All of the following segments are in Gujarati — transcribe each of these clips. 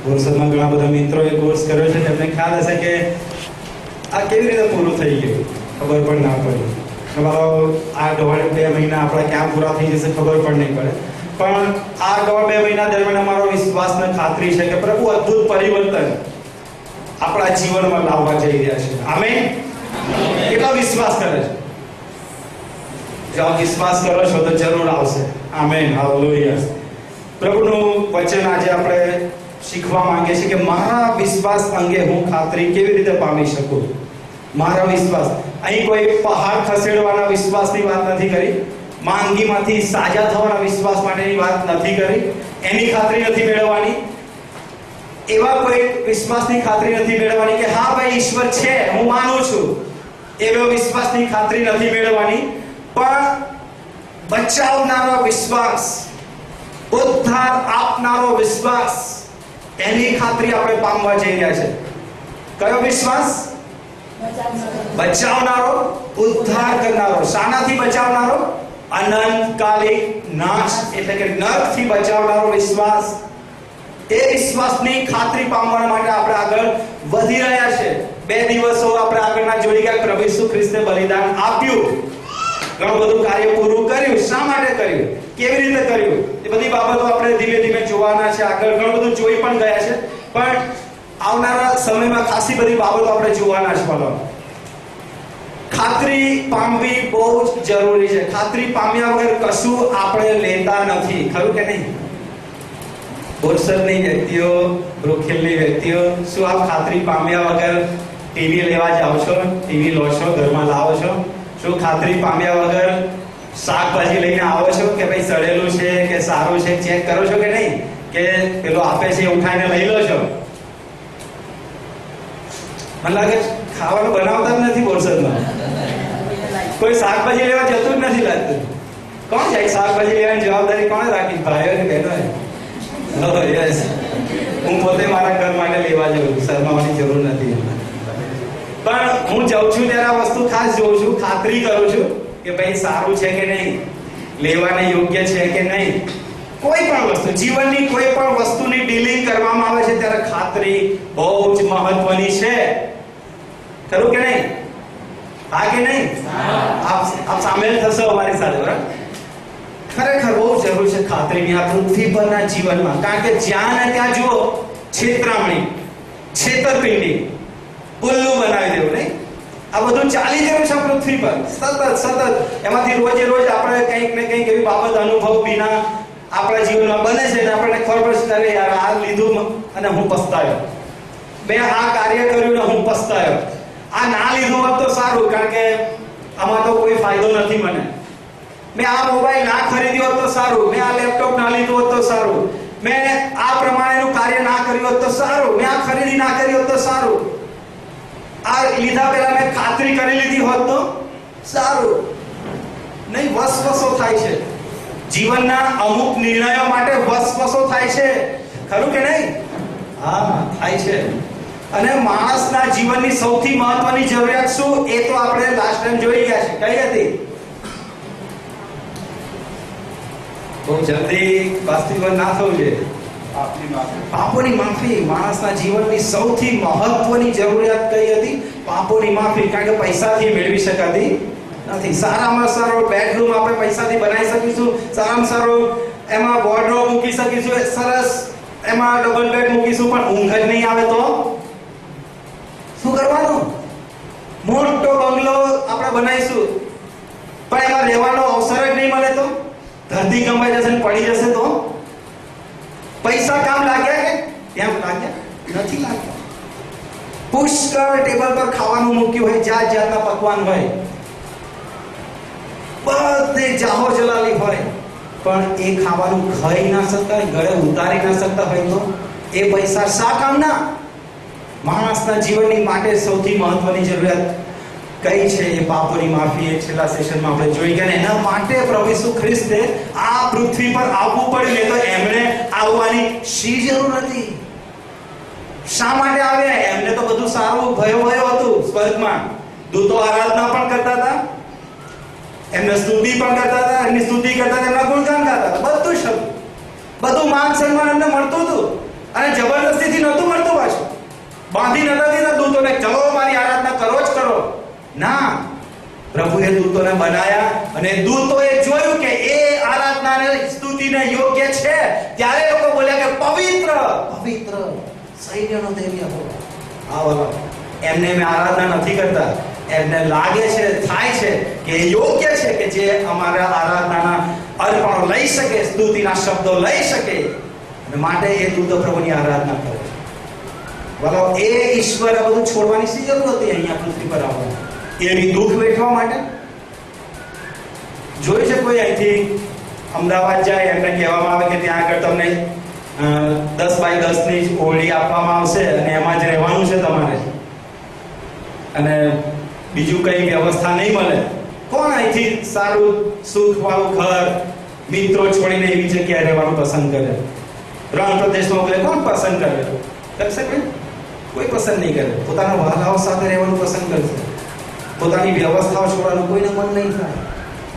બોરસદમાં ઘણા બધા મિત્રોએ કોર્સ કર્યો છે, તેમને ખ્યાલ હશે કે આ કેવી રીતે પૂરું થઈ ગયું ખબર પણ ના પડી. તમારો આ 1.5-2 મહિના આપણા ક્યાં પૂરા થઈ જશે ખબર પણ નહીં પડે. પણ આ 1.5-2 મહિના દરમિયાન અમારો વિશ્વાસને ખાતરી છે કે પ્રભુ અદ્ભુત પરિવર્તન આપણા જીવનમાં લાવવા જઈ રહ્યા છે. આમેન. કેટલો વિશ્વાસ કરે છે? જો વિશ્વાસ કરો છો તો જરૂર આવશે. આમેન. હાલેલુયા. પ્રભુનું વચન આજે આપણે શીખવા માંગે છે કે મારા વિશ્વાસ અંગે હું ખાતરી કેવી રીતે પામી શકું. મારા વિશ્વાસ, અહીં કોઈ પહાડ ખસેડવાના વિશ્વાસની વાત નથી કરી, માંદગીમાંથી સાજા થવાના વિશ્વાસ માટેની વાત નથી કરી, એની ખાતરી નથી મેળવવાની, એવા કોઈ વિશ્વાસની ખાતરી નથી મેળવવાની કે હા ભાઈ ઈશ્વર છે હું માનું છું, એવો વિશ્વાસની ખાતરી નથી મેળવવાની. પણ બચાવનારો વિશ્વાસ, ઉદ્ધાર આપનારો વિશ્વાસ, એની ખાતરી આપણે પામવા જઈ રહ્યા છે. કયો વિશ્વાસ? બચાવનારો, ઉદ્ધાર કરનારો. શાનાથી બચાવનારો? અનંતકાલિક નાશ એટલે કે નરકથી બચાવનારો વિશ્વાસ. એ વિશ્વાસની ખાતરી પામવા માટે આપણે આગળ વધી રહ્યા છે. 2 દિવસો આપણે આગળના જોઈ ગયા. પ્રભુ ઈસુ ખ્રિસ્તે બલિદાન આપ્યું, ઘણું બધું કાર્ય પૂરું કર્યું. શા માટે કર્યું, કેવી રીતે કર્યું, એ બધી બાબતો આપણે ધીમે ધીમે જોવાના છે. આગળ ઘણું બધું જોઈ પણ ગયા છે, પણ આવનારા સમયમાં ખાસી બધી બાબતો આપણે જોવાના છે. બોલો, ખાતરી પામવી બહુ જ જરૂરી છે. ખાતરી પામ્યા વગર કશું આપણે લેતા નથી, ખરું કે નહીં? બોરસદની વ્યક્તિઓ, બ્રોખેલની વ્યક્તિઓ, શું આપ ખાતરી પામ્યા વગર ટીવી લેવા જાઓ છો, ટીવી લો છો, ઘરમાં લાવો છો? શું ખાતરી પામ્યા વગર શાકભાજી લઈને આવો છો કે ભાઈ સડેલું છે કે સારું છે ચેક કરો છો કે નહીં? કે પેલો આપે છે ઉઠાઈને લઈ લો છો? મને લાગે ખાવાનું બનાવતા જ નથી બોરસદમાં. કોઈ શાકભાજી લેવા જતું જ નથી લાગતું. કોણ જાય શાકભાજી લેવાની જવાબદારી કોણે રાખી? ભાઈઓ ને બહેનોએ. યસ, હું પોતે મારા ઘર માટે લેવા જાઉં, શરમાવાની જરૂર નથી. પણ હું જાઉં છું ત્યારે આ વસ્તુ ખાસ જોઉં છું, ખાતરી કરું છું કે ભાઈ સારું છે કે નહીં, લેવાને યોગ્ય છે કે નહીં. કોઈ પણ વસ્તુ, જીવનની કોઈ પણ વસ્તુની ડીલિંગ કરવામાં આવે છે ત્યારે ખાતરી બહુ જ મહત્વની છે. ખરું કે નહીં? હા કે નહીં? આપ સામેલ થશો અમારી સાથે, બરાબર? ખરેખર બહુ જરૂર છે ખાતરીની આ પૃથ્વી પરના જીવનમાં. કારણ કે જ્યાં ને ત્યાં જુઓ છેતરામણી, છેતરપિંડી, ઉલ્લુ બનાવી દેવું, નહીં? આ બધું ચાલી રહ્યું છે પૃથ્વી પર સતત. એમાંથી રોજે રોજ આપણે કંઈક ને કંઈક એવી બાબત અનુભવ વિના આપણા જીવનમાં બને છે, આપણને ખબર પડે છે યાર આ લીધું અને હું પસ્તાયો, મેં આ કાર્ય કર્યું ને હું પસ્તાયો, આ ના લીધું હોત તો સારું કારણ કે આમાં તો કોઈ ફાયદો નથી મને, મેં આ મોબાઈલ ના ખરીદ્યો હોત તો સારું, મેં આ લેપટોપ ના લીધું હોત તો સારું, મેં આ પ્રમાણેનું કાર્ય ના કર્યું હોત તો સારું, મેં આ ખરીદી ના કરી હોત તો સારું, આ લીધા પહેલા મેં ખાતરી કરી લીધી હોત તો સારું. નહીં, વસવસો થાય છે જીવનના અમુક નિર્ણયો માટે, વસવસો થાય છે. ખરું કે નહીં? હા, થાય છે. અને માણસના જીવનની સૌથી મહત્વની જરૂરિયાત શું, એ તો આપણે લાસ્ટ ટાઈમ જોઈ ગયા છે. કઈ હતી? બહુ જલ્દી વાસ્તવિક ના થવું જોઈએ. પાપોની માફી. માણસના જીવનની સૌથી મહત્વની જરૂરિયાત કઈ હતી? પાપોની માફી. કારણ કે પૈસાથી મેળવી શકાતી નથી. સારામાં સારો બેડરૂમ આપણે પૈસાથી બનાવી શકીશું, સારામાં સારો એમાં વોર્ડરોબ મૂકી શકીશું, સરસ એમાં ડબલ બેડ મૂકીશું, પણ ઊંઘ જ નહીં આવે તો શું કરવાનું? મોટો બંગલો આપણે બનાવીશું, પણ એમાં રહેવાનો અવસર જ નહીં મળે તો? ધરતી કંપાઈ જશે, પડી જશે તો? પૈસા કામ લાગ્યા કે ત્યાં લાગ્યા નથી લાગ્યા. પુષ્કળ ટેબલ પર ખાવાનું મૂક્યું હોય, જાત જાતના પકવાન હોય, બધે જાહો જલાલી હોય, પણ એ ખાવાનું ખાઈ ના શકતા, ગળે ઉતારી ના શકતા હોય તો એ પૈસા શા કામના? માણસના જીવનની માટે સૌથી મહત્વની જરૂરિયાત કઈ છે? એ પાપોની માફી. એ છેલ્લા સેશનમાં આપણે જોઈ ગયા. એના માટે પ્રભુ ઈસુ ખ્રિસ્તે આ પૃથ્વી પર આવવું પડ્યું. નહીં તો એમણે આવવાની શી જરૂર હતી? શા માટે આવ્યા? એમને તો બધું સારું ભયો હતું સ્વર્ગમાં. દૂતો આરાધના પણ કરતા હતા, એમને સ્તુતિ પણ કરતા હતા, એમની સ્તુતિ કરતા હતા, એમના ગુણગાન ગાતા હતા. બધું શબ્દ, બધું માન સન્માન એમને મળતું હતું. અને જબરદસ્તીથી બાંધી નતા દીધા દૂતોને, ચલો મારી આરાધના કરો જ કરો. ના, પ્રભુએ દૂતોને બનાયા અને દૂતોએ જોયું કે એ આરાધનાને સ્તુતિને યોગ્ય છે. ત્યારે લોકો બોલ્યા કે પવિત્ર પવિત્ર સૈન્યનો દેવી હો. આવો એમને મેં આરાધના નથી કરતા, એમને લાગે છે, થાય છે કે યોગ્ય છે કે જે અમારા આરાધનાના અર્પણો લઈ શકે, સ્તુતિના શબ્દો લઈ શકે, અને માટે એ દૂતો પ્રભુની આરાધના કરે. બોલો, એ ઈશ્વરે બધું છોડવાની શી જરૂર હતી અહીંયા પૃથ્વી પર આવવા? એની દુઃખ વેઠવા માટે? જોઈ છે કોઈ અહીંથી અમદાવાદ જાય, એમને કહેવામાં આવે કે ત્યાં આગળ તમને 10 બાય 10 ની ઓરડી આપવામાં આવશે અને એમાં જ રહેવાનું છે તમારે, અને બીજું કઈ વ્યવસ્થા નહીં મળે. કોણ અહીંથી સારું સુખ વાળું ઘર, મિત્રો છોડીને એવી જગ્યાએ રહેવાનું પસંદ કરે? રણ પ્રદેશમાં મોકલે કોણ પસંદ કરે? કરશે કોઈ પસંદ નહીં કરે. પોતાના વહાલાઓ સાથે રહેવાનું પસંદ કરશે. પોતાની વ્યવસ્થાઓ છોડવાનું કોઈને મન નહીં થાય.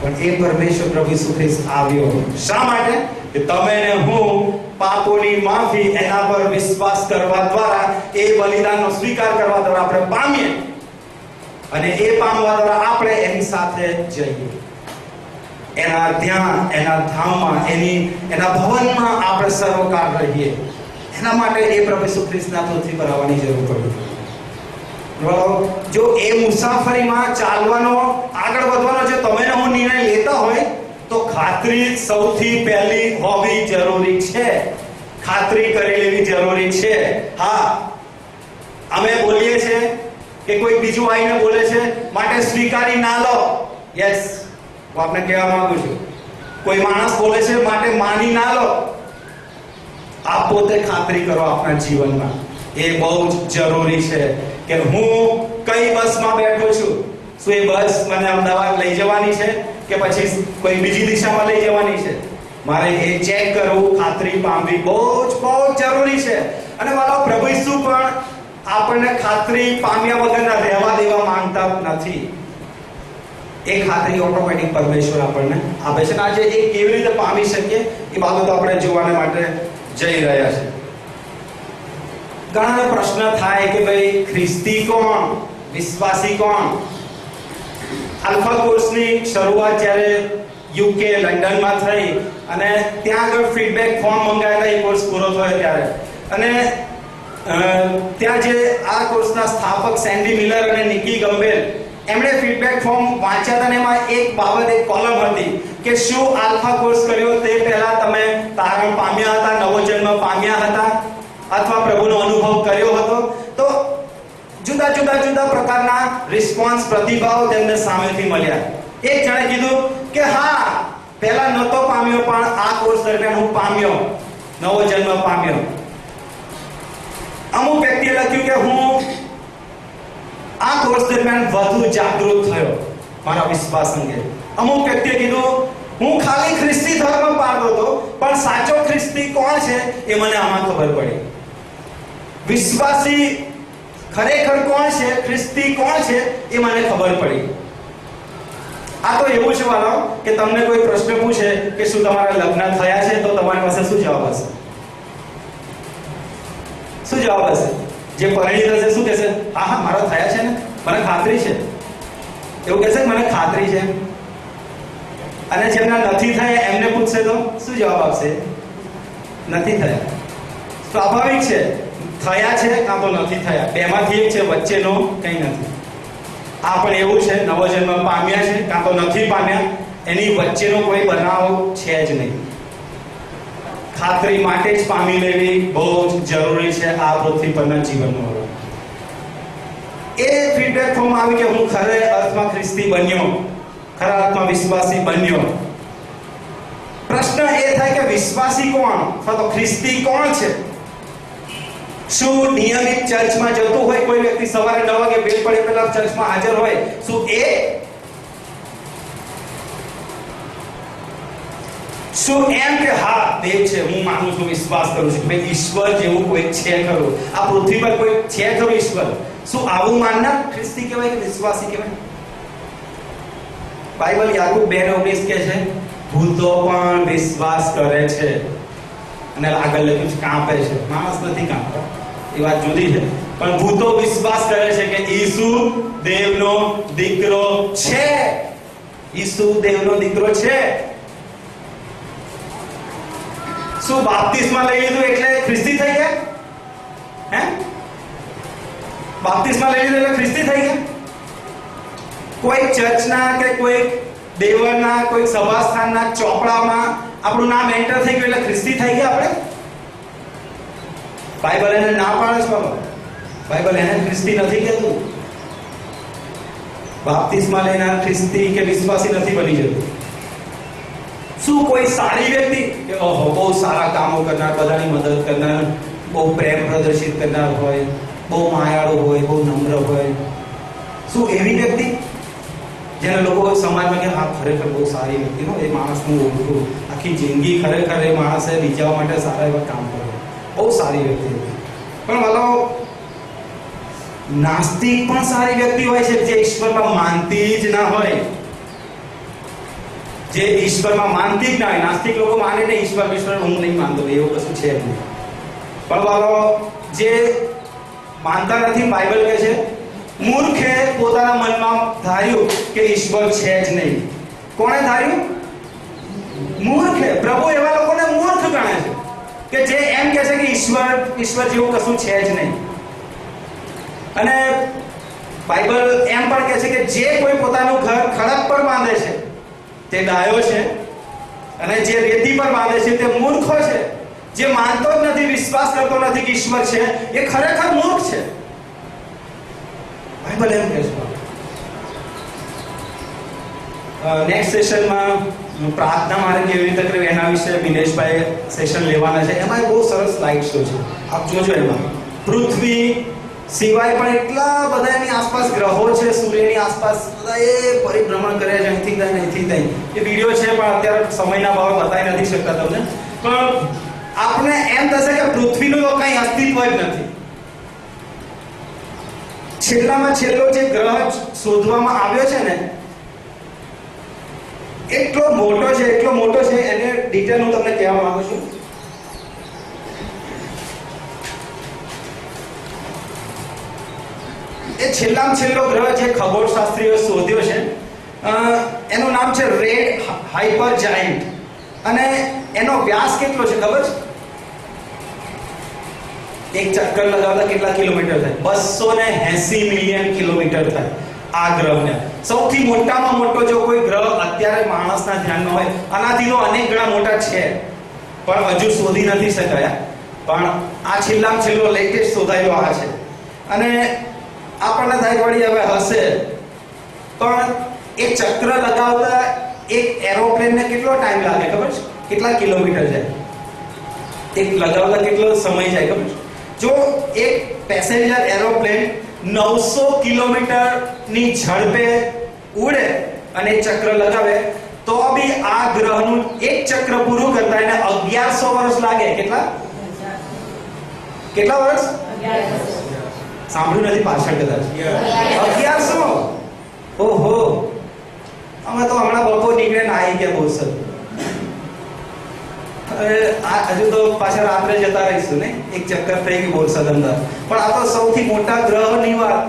પણ એ પરમેશ્વર પ્રભુ ઈસુ ખ્રિસ્ત આવ્યો. શા માટે? કે તમે ને હું પાપોની માફી એના પર વિશ્વાસ કરવા દ્વારા, એ બલિદાનનો સ્વીકાર કરવા દ્વારા આપણે પામીએ, અને એ પામવા દ્વારા આપણે એની સાથે જઈએ. એના ધ્યાન, એના ધામમાં, એના ભવનમાં આપણે સર્વકાળ રહીએ. એના માટે એ પ્રભુ ઈસુ ખ્રિસ્તના પૃથ્વી પર આવવાની જરૂર પડી. જો એ મુસાફરીમાં ચાલવાનો, આગળ વધવાનો જે તમે ને હું નિર્ણય લેતા હોય, તો ખાતરી સૌથી પહેલી હોવી જરૂરી છે. ખાતરી કરી લેવી જરૂરી છે. હા, અમે બોલીએ છીએ કે કોઈ બીજું આવીને બોલે છે માટે સ્વીકારી ના લો. યસ, હું આપને કહેવા માંગુ છું, કોઈ માણસ બોલે છે માટે માની ના લો. આપ પોતે ખાતરી કરો આપણા જીવનમાં. એ બહુ જ જરૂરી છે કે હું કઈ બસમાં બેઠો છું. શું એ બસ મને અમદાવાદ લઈ જવાની છે કે પછી કોઈ બીજી દિશામાં લઈ જવાની છે? મારે એ ચેક કરવું, ખાતરી પામવી બહુ જ જરૂરી છે. અને વાલા, પ્રભુ ઈસુ પણ આપણને ખાતરી પામ્યા વગરના રહેવા દેવા માંગતા નથી. એ ખાતરી ઓટોમેટિક પરમેશ્વર આપણને આપે છે. આજે એ કેવી રીતે પામી શકીએ એ બાબતો આપણે જોવાને માટે જઈ રહ્યા છે. ઘણા પ્રશ્ન થાય કે ભાઈ ખ્રિસ્તી કોણ, વિશ્વાસી કોણ? આલ્ફા કોર્સની શરૂઆત જ્યારે યુકે લંડનમાં થઈ અને ત્યાં આગળ ફીડબેક ફોર્મ મંગાવેલા, એ કોર્સ પૂરો થયો ત્યારે, અને ત્યાં જે આ કોર્સના સ્થાપક સેન્ડી મિલર અને નિકી ગમ્બેલ, એમણે ફીડબેક ફોર્મ વાંચ્યા હતા, અને એમાં એક બાબત, એક કોલમ હતી કે શું આલ્ફા કોર્સ કર્યો તે પહેલા તમે તારણ પામ્યા હતા, નવો જન્મ પામ્યા હતા, અથવા પ્રભુનો અનુભવ કર્યો હતો? તો જુદા પ્રકારના રિસ્પોન્સ, પ્રતિભાવ તેમને સામેથી મળ્યા. એક જણે કીધું કે હા, પહેલા નહોતો પામ્યો, પણ આ કોર્સ દરમિયાન હું પામ્યો, નવો જન્મ પામ્યો. અમુક વ્યક્તિએ લખ્યું કે હું આ કોર્સ દરમિયાન વધુ જાગૃત થયો મારા વિશ્વાસ અંગે. અમુક વ્યક્તિએ કીધું હું ખાલી ખ્રિસ્તી ધર્મ પાળતો હતો, પણ સાચો ખ્રિસ્તી કોણ છે એ મને આમાં ખબર પડી. વિશ્વાસી ખરેખર કોણ છે, ખ્રિસ્તી કોણ છે એ મને ખબર પડી. આ તો એવું છે વાલો કે તમને કોઈ પ્રશ્ન પૂછે કે શું તમારા લગ્ન થયા છે, તો તમારી પાસે શું જવાબ હશે? શું જવાબ હશે? જે પરિણીત હશે શું કહેશે? હા, મારા થયા છે ને, મને ખાતરી છે. એવું કહેશે મને ખાતરી છે. અને જેમના નથી થયા એમને પૂછશે તો શું જવાબ આપશે? નથી થયા. સ્વાભાવિક છે, થયા છે કાં તો નથી થયા, બેમાંથી એક છે, વચ્ચેનો કંઈ નથી. આ પણ એવું છે, નવો જન્મ પામ્યા છે કાં તો નથી પામ્યા, એની વચ્ચેનો કોઈ બનાવ છે જ નહીં. ખાતરી માટે જ પામી લેવી બહુ જ જરૂરી છે આ પૃથ્વી પરના જીવનમાં. એ ફીડબેક ફોર્મ આવી કે હું ખરે અર્થમાં ખ્રિસ્તી બન્યો, ખરા અર્થમાં વિશ્વાસી બન્યો. પ્રશ્ન એ થાય કે વિશ્વાસી કોણ અથવા તો ખ્રિસ્તી કોણ છે? શું નિયમિત ચર્ચમાં જતો હોય કોઈ વ્યક્તિ, સવારે 9 વાગે બેલ પડે પહેલા ચર્ચમાં હાજર હોય, શું એ? શું એમ કે હા દેવ છે, હું માનું છું, વિશ્વાસ કરું છું કે ભાઈ ઈશ્વર જેવું કોઈ છે ખરું, આ પૃથ્વી પર કોઈ છે ખરું ઈશ્વર? શું આવું માનનાર ખ્રિસ્તી કહેવાય કે વિશ્વાસી કહેવાય? બાઇબલ યાકૂબ 2:19 કહે છે ભૂતો પણ વિશ્વાસ કરે છે, અને આગળ લખ્યું છે કાંપે છે. માણસ નથી કાંપતા, એ એ વાત જુદી છે. પણ ભૂતો વિશ્વાસ કરે છે કે ઈસુ દેવનો દીકરો છે. ઈસુ દેવનો દીકરો છે. શું બાપ્તિસ્મા લઈ લીધું એટલે ખ્રિસ્તી થઈ ગયા? હે? બાપ્તિસ્મા લઈ લીધું એટલે ખ્રિસ્તી થઈ ગયા? કોઈ ચર્ચના કે કોઈ દેવળના કોઈ સભાસ્થાનના ચોપડામાં આપણું નામ એન્ટર થઈ ગયું એટલે ખ્રિસ્તી થઈ ગયા આપણે? બાઇબલ એને ના પાડે છે બાબા. બાઇબલ એને ખ્રિસ્તી નથી કહેતું. બાપ્તિસ્મા લેનાર ખ્રિસ્તી કે વિશ્વાસી નથી બની જતું. શું કોઈ સારી વ્યક્તિ કે ઓહો બહુ સારા કામો કરનાર, બધાની મદદ કરનાર, બહુ પ્રેમ પ્રદર્શિત કરનાર હોય, બહુ માયાળુ હોય, બહુ નમ્ર હોય, શું એવી વ્યક્તિ જેને લોકો સમાજમાં કે હા ખરેખર બહુ સારી વ્યક્તિ હોય, એ માણસ હું ઓળખું, આખી જિંદગી ખરેખર એ માણસે બીજા માટે સારા એવા કામ કર્યા, બહુ સારી વ્યક્તિ હતી. પણ વાલો નાસ્તિક પણ સારી વ્યક્તિ હોય છે, જે ઈશ્વરમાં માનતી જ ના હોય. જે ઈશ્વરમાં માનતી જ ના હોય. નાસ્તિક લોકો માને ને ઈશ્વર હું નહીં માનતો, એવું કશું છે જ નહીં. પણ વાલો જે માનતા નથી, બાઇબલ કહે છે મૂર્ખે પોતાના મનમાં ધાર્યું કે ઈશ્વર છે જ નહીં. કોણે ધાર્યું? મૂર્ખે. પ્રભુ એવા લોકોને મૂર્ખ ગણે છે કે જે એમ કહે છે કે ઈશ્વર જેવું કશું છે જ નહીં. અને બાઇબલ એમ પણ કહે છે કે જે કોઈ પોતાનું ઘર ખડક પર બાંધે છે તે ડાયો છે, અને જે રેતી પર બાંધે છે તે મૂર્ખો છે. જે માનતો જ નથી, વિશ્વાસ કરતો નથી કે ઈશ્વર છે, એ ખરેખર મૂર્ખ છે. બાઇબલ એમ કહે છે. નેક્સ્ટ સેશનમાં પ્રાર્થના મારે કેવી રીતે કરવી એના વિશે બિનેશભાઈ સેશન લેવાના છે. એમાં બહુ સરસ સ્લાઇડ શો છે, આપ જોજો. એમાં પૃથ્વી સિવાય પણ એટલા બધા એની આસપાસ ગ્રહો છે, સૂર્યની આસપાસ બધા એ પરિભ્રમણ કરે છે, અહીંથી ત્યાં અહીંથી ત્યાં. એ વિડીયો છે પણ અત્યારે સમયના ભાવે બતાવી નથી શકતા તમને. પણ આપણે એમ થશે કે પૃથ્વીનું તો કંઈ અસ્તિત્વ જ નથી. છેલ્લામાં છેલ્લો જે ગ્રહ શોધવામાં આવ્યો છે ને, એટલો મોટો છે, એટલો મોટો છે, એને ડિટેલ હું તમને કહેવા માંગુ છું. એ છેલ્લામાં છેલ્લો ગ્રહ જે ખગોળશાસ્ત્રીઓ શોધ્યો છે, એનું નામ છે રેડ હાઇપર જાયન્ટ. અને એનો વ્યાસ કેટલો છે ખબર છે? એક ચક્કર લગાવતા કેટલા કિલોમીટર થાય? 280 મિલિયન કિલોમીટર થાય આ ગ્રહને. સૌથી મોટામાં મોટો જો કોઈ ગ્રહ અત્યારે માણસના ધ્યાનમાં હોય, આનાથી તો અનેક ગણા મોટા છે પણ હજુ શોધી નથી શકાયા. પણ આ છેલ્લામાં છેલ્લો લેટેસ્ટ શોધાયેલો આ છે. અને આપણને થાય વળી હવે હશે, પણ એ ચક્ર લગાવતા એક એરોપ્લેનને કેટલો ટાઈમ લાગે ખબર છે? કેટલા કિલોમીટર જાય? એક લગાવતા કેટલો સમય જાય ખબર છે? જો એક પેસેન્જર એરોપ્લેન 900 કિલોમીટરની ઝડપે ઉડે અને ચક્ર લગાવે તો બી આ ગ્રહનું એક ચક્ર પૂરું કરતા એને 1100 વર્ષ લાગે. કેટલા વર્ષ? 1100. સાંભળ્યું નથી પાછળ કદાચ? 1100. ઓહો, અમે તો હમણાં બપોર નીકળે ને આવી ગયા બોરસદ. હજુ તો પાછા રાત્રે જતા રહીશું ને, એક ચક્કર થઈ ગયું બોરસદ અંદર. પણ આ તો સૌથી મોટા ગ્રહની વાત.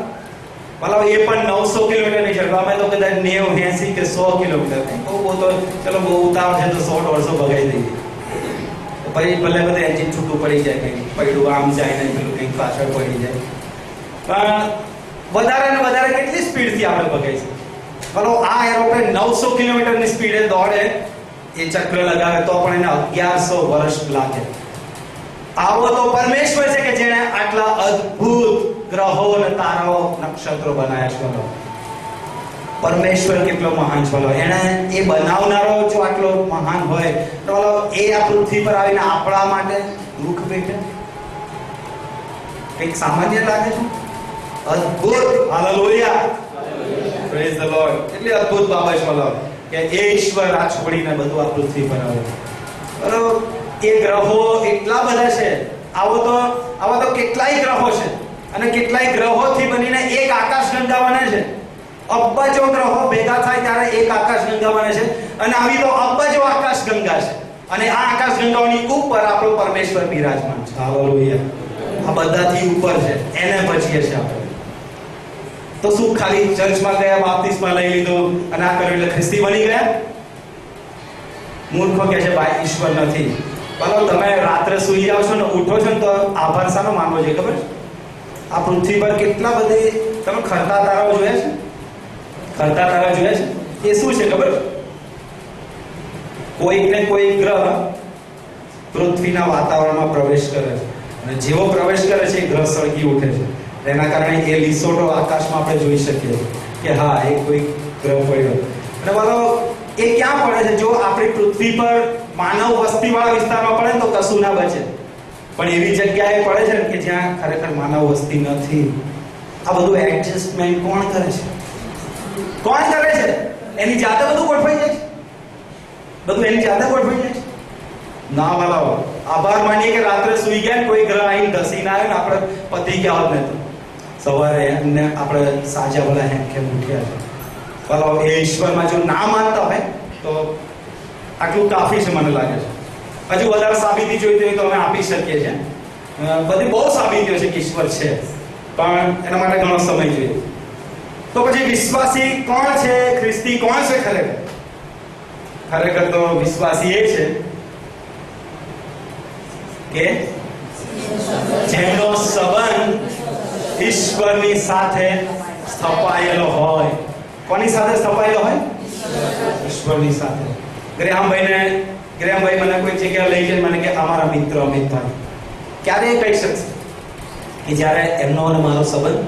મતલબ એ પણ 900 કિલોમીટરની ઝડપ. અમે તો કદાચ 90, 80 કે 100 કિલોમીટર. બહુ તો ચલો બહુ ઉતાવળ છે તો 100 વર્ષો ભગાઈ દઈએ. પછી ભલે બધે એન્જિન છૂટું પડી જાય, કંઈક પડ્યું આમ જાય ને પેલું કંઈક પાછળ પડી જાય. પણ વધારે ને વધારે કેટલી સ્પીડથી આપણે ભગાઈશું? મતલબ આ એરોપ્લેન 900 કિલોમીટરની સ્પીડે દોડે, એ ચક્ર લગાવે તો પણ એને 1100 વર્ષ લાગે. આવો તો પરમેશ્વર છે કે જેણે આટલા અદ્ભુત ગ્રહો અને તારાઓ, નક્ષત્રો બનાવ્યા છે. પરમેશ્વર કેટલો મહાન છે. એને એ બનાવનારો જો આટલો મહાન હોય તો એ આ પૃથ્વી પર આવીને આપણા માટે દુઃખ વેઠે, કંઈક સામાન્ય લાગે છે? અદ્ભુત. Hallelujah, praise the lord. એટલી અદ્ભુત બાબત છે કે એ ઈશ્વર આ છોડીને બધું આ પૃથ્વી પર આવે. બરાબર? એ ગ્રહો એટલા બધા છે. આવા તો કેટલાય ગ્રહો છે, અને કેટલાય ગ્રહોથી બનીને એક આકાશગંગા બને છે. અબજો ગ્રહો ભેગા થાય ત્યારે એક આકાશગંગા બને છે. અને આવી તો અબજો આકાશગંગા છે. અને આ આકાશગંગાઓની ઉપર આપણો પરમેશ્વર બિરાજમાન છે. હાલેલુયા, આ બધાથી ઉપર છે, એને બચીએ છીએ આપણે. તો શું ખાલી ચર્ચમાં ગયા, બાપ્તિસ્મા લઈ લીધું અને આ કર્યું એટલે ખ્રિસ્તી બની ગયા? મૂર્ખો કહે છે ભાઈ ઈશ્વર નથી. બોલો, તમે રાત્રે સૂઈ જાવ છો ને ઉઠો છો ને તો આભાર શાનો માનવો જોઈએ ખબર? આ પૃથ્વી પર કેટલા બધી તમે ખરતા તારાઓ જોયા છે? ખરતા તારા જોયા છે? એ શું છે ખબર? કોઈક ને કોઈ ગ્રહ પૃથ્વીના વાતાવરણમાં પ્રવેશ કરે છે અને જેવો પ્રવેશ કરે છે એ ગ્રહ સળગી ઉઠે છે. એના કારણે એ લીસોટો આકાશમાં આપણે જોઈ શકીએ કે હા એ કોઈ ગ્રહ પડ્યો. અને બોલો, એ ક્યાં પડે છે? જો આપણી પૃથ્વી પર માનવ વસ્તીવાળા વિસ્તારમાં પડે તો કશું ના બચે, પણ એવી જગ્યાએ પડે છે કે જ્યાં ખરેખર માનવ વસ્તી નથી. આ બધું એડજસ્ટમેન્ટ કોણ કરે છે? કોણ કરે છે? એની જાતે બધું ગોઠવાઈ જાય છે. બધું એની જાતે ગોઠવાઈ જાય છે. ના વાલાઓ, આભાર માનીએ કે રાત્રે સૂઈ ગયા, કોઈ ગ્રહ આવીને ધસીને આવ્યો ને આપણે પતી ગયા હોત ને તો સવારે એમને આપણે સાજા બોલા હેમ ઉઠ્યા છે. વાલાઓ, એ ઈશ્વરમાં જો ના માનતા હોય તો આટલું કાફી છે મને લાગે છે. હજુ વધારે સાબિતી જોઈતી હોય તો અમે આપી શકીએ છીએ. બધી બહુ સાબિતીઓ છે કે ઈશ્વર છે, પણ એના માટે ઘણો સમય જોઈએ. તો પછી વિશ્વાસી કોણ છે? ખ્રિસ્તી કોણ છે ખરેખર? ખરેખર તો વિશ્વાસી એ છે કે જેનો સંબંધ ઈશ્વરની સાથે સ્થપાયેલો હોય. કોની સાથે સ્થપાયેલો હોય? ઈશ્વરની સાથે. ગ્રેહામભાઈ મને કોઈ જગ્યાએ લઈ જઈને મને કે અમારા મિત્ર અમિતભાઈ, ક્યારે કહી શકશે કે જ્યારે એમનો અને મારો સંબંધ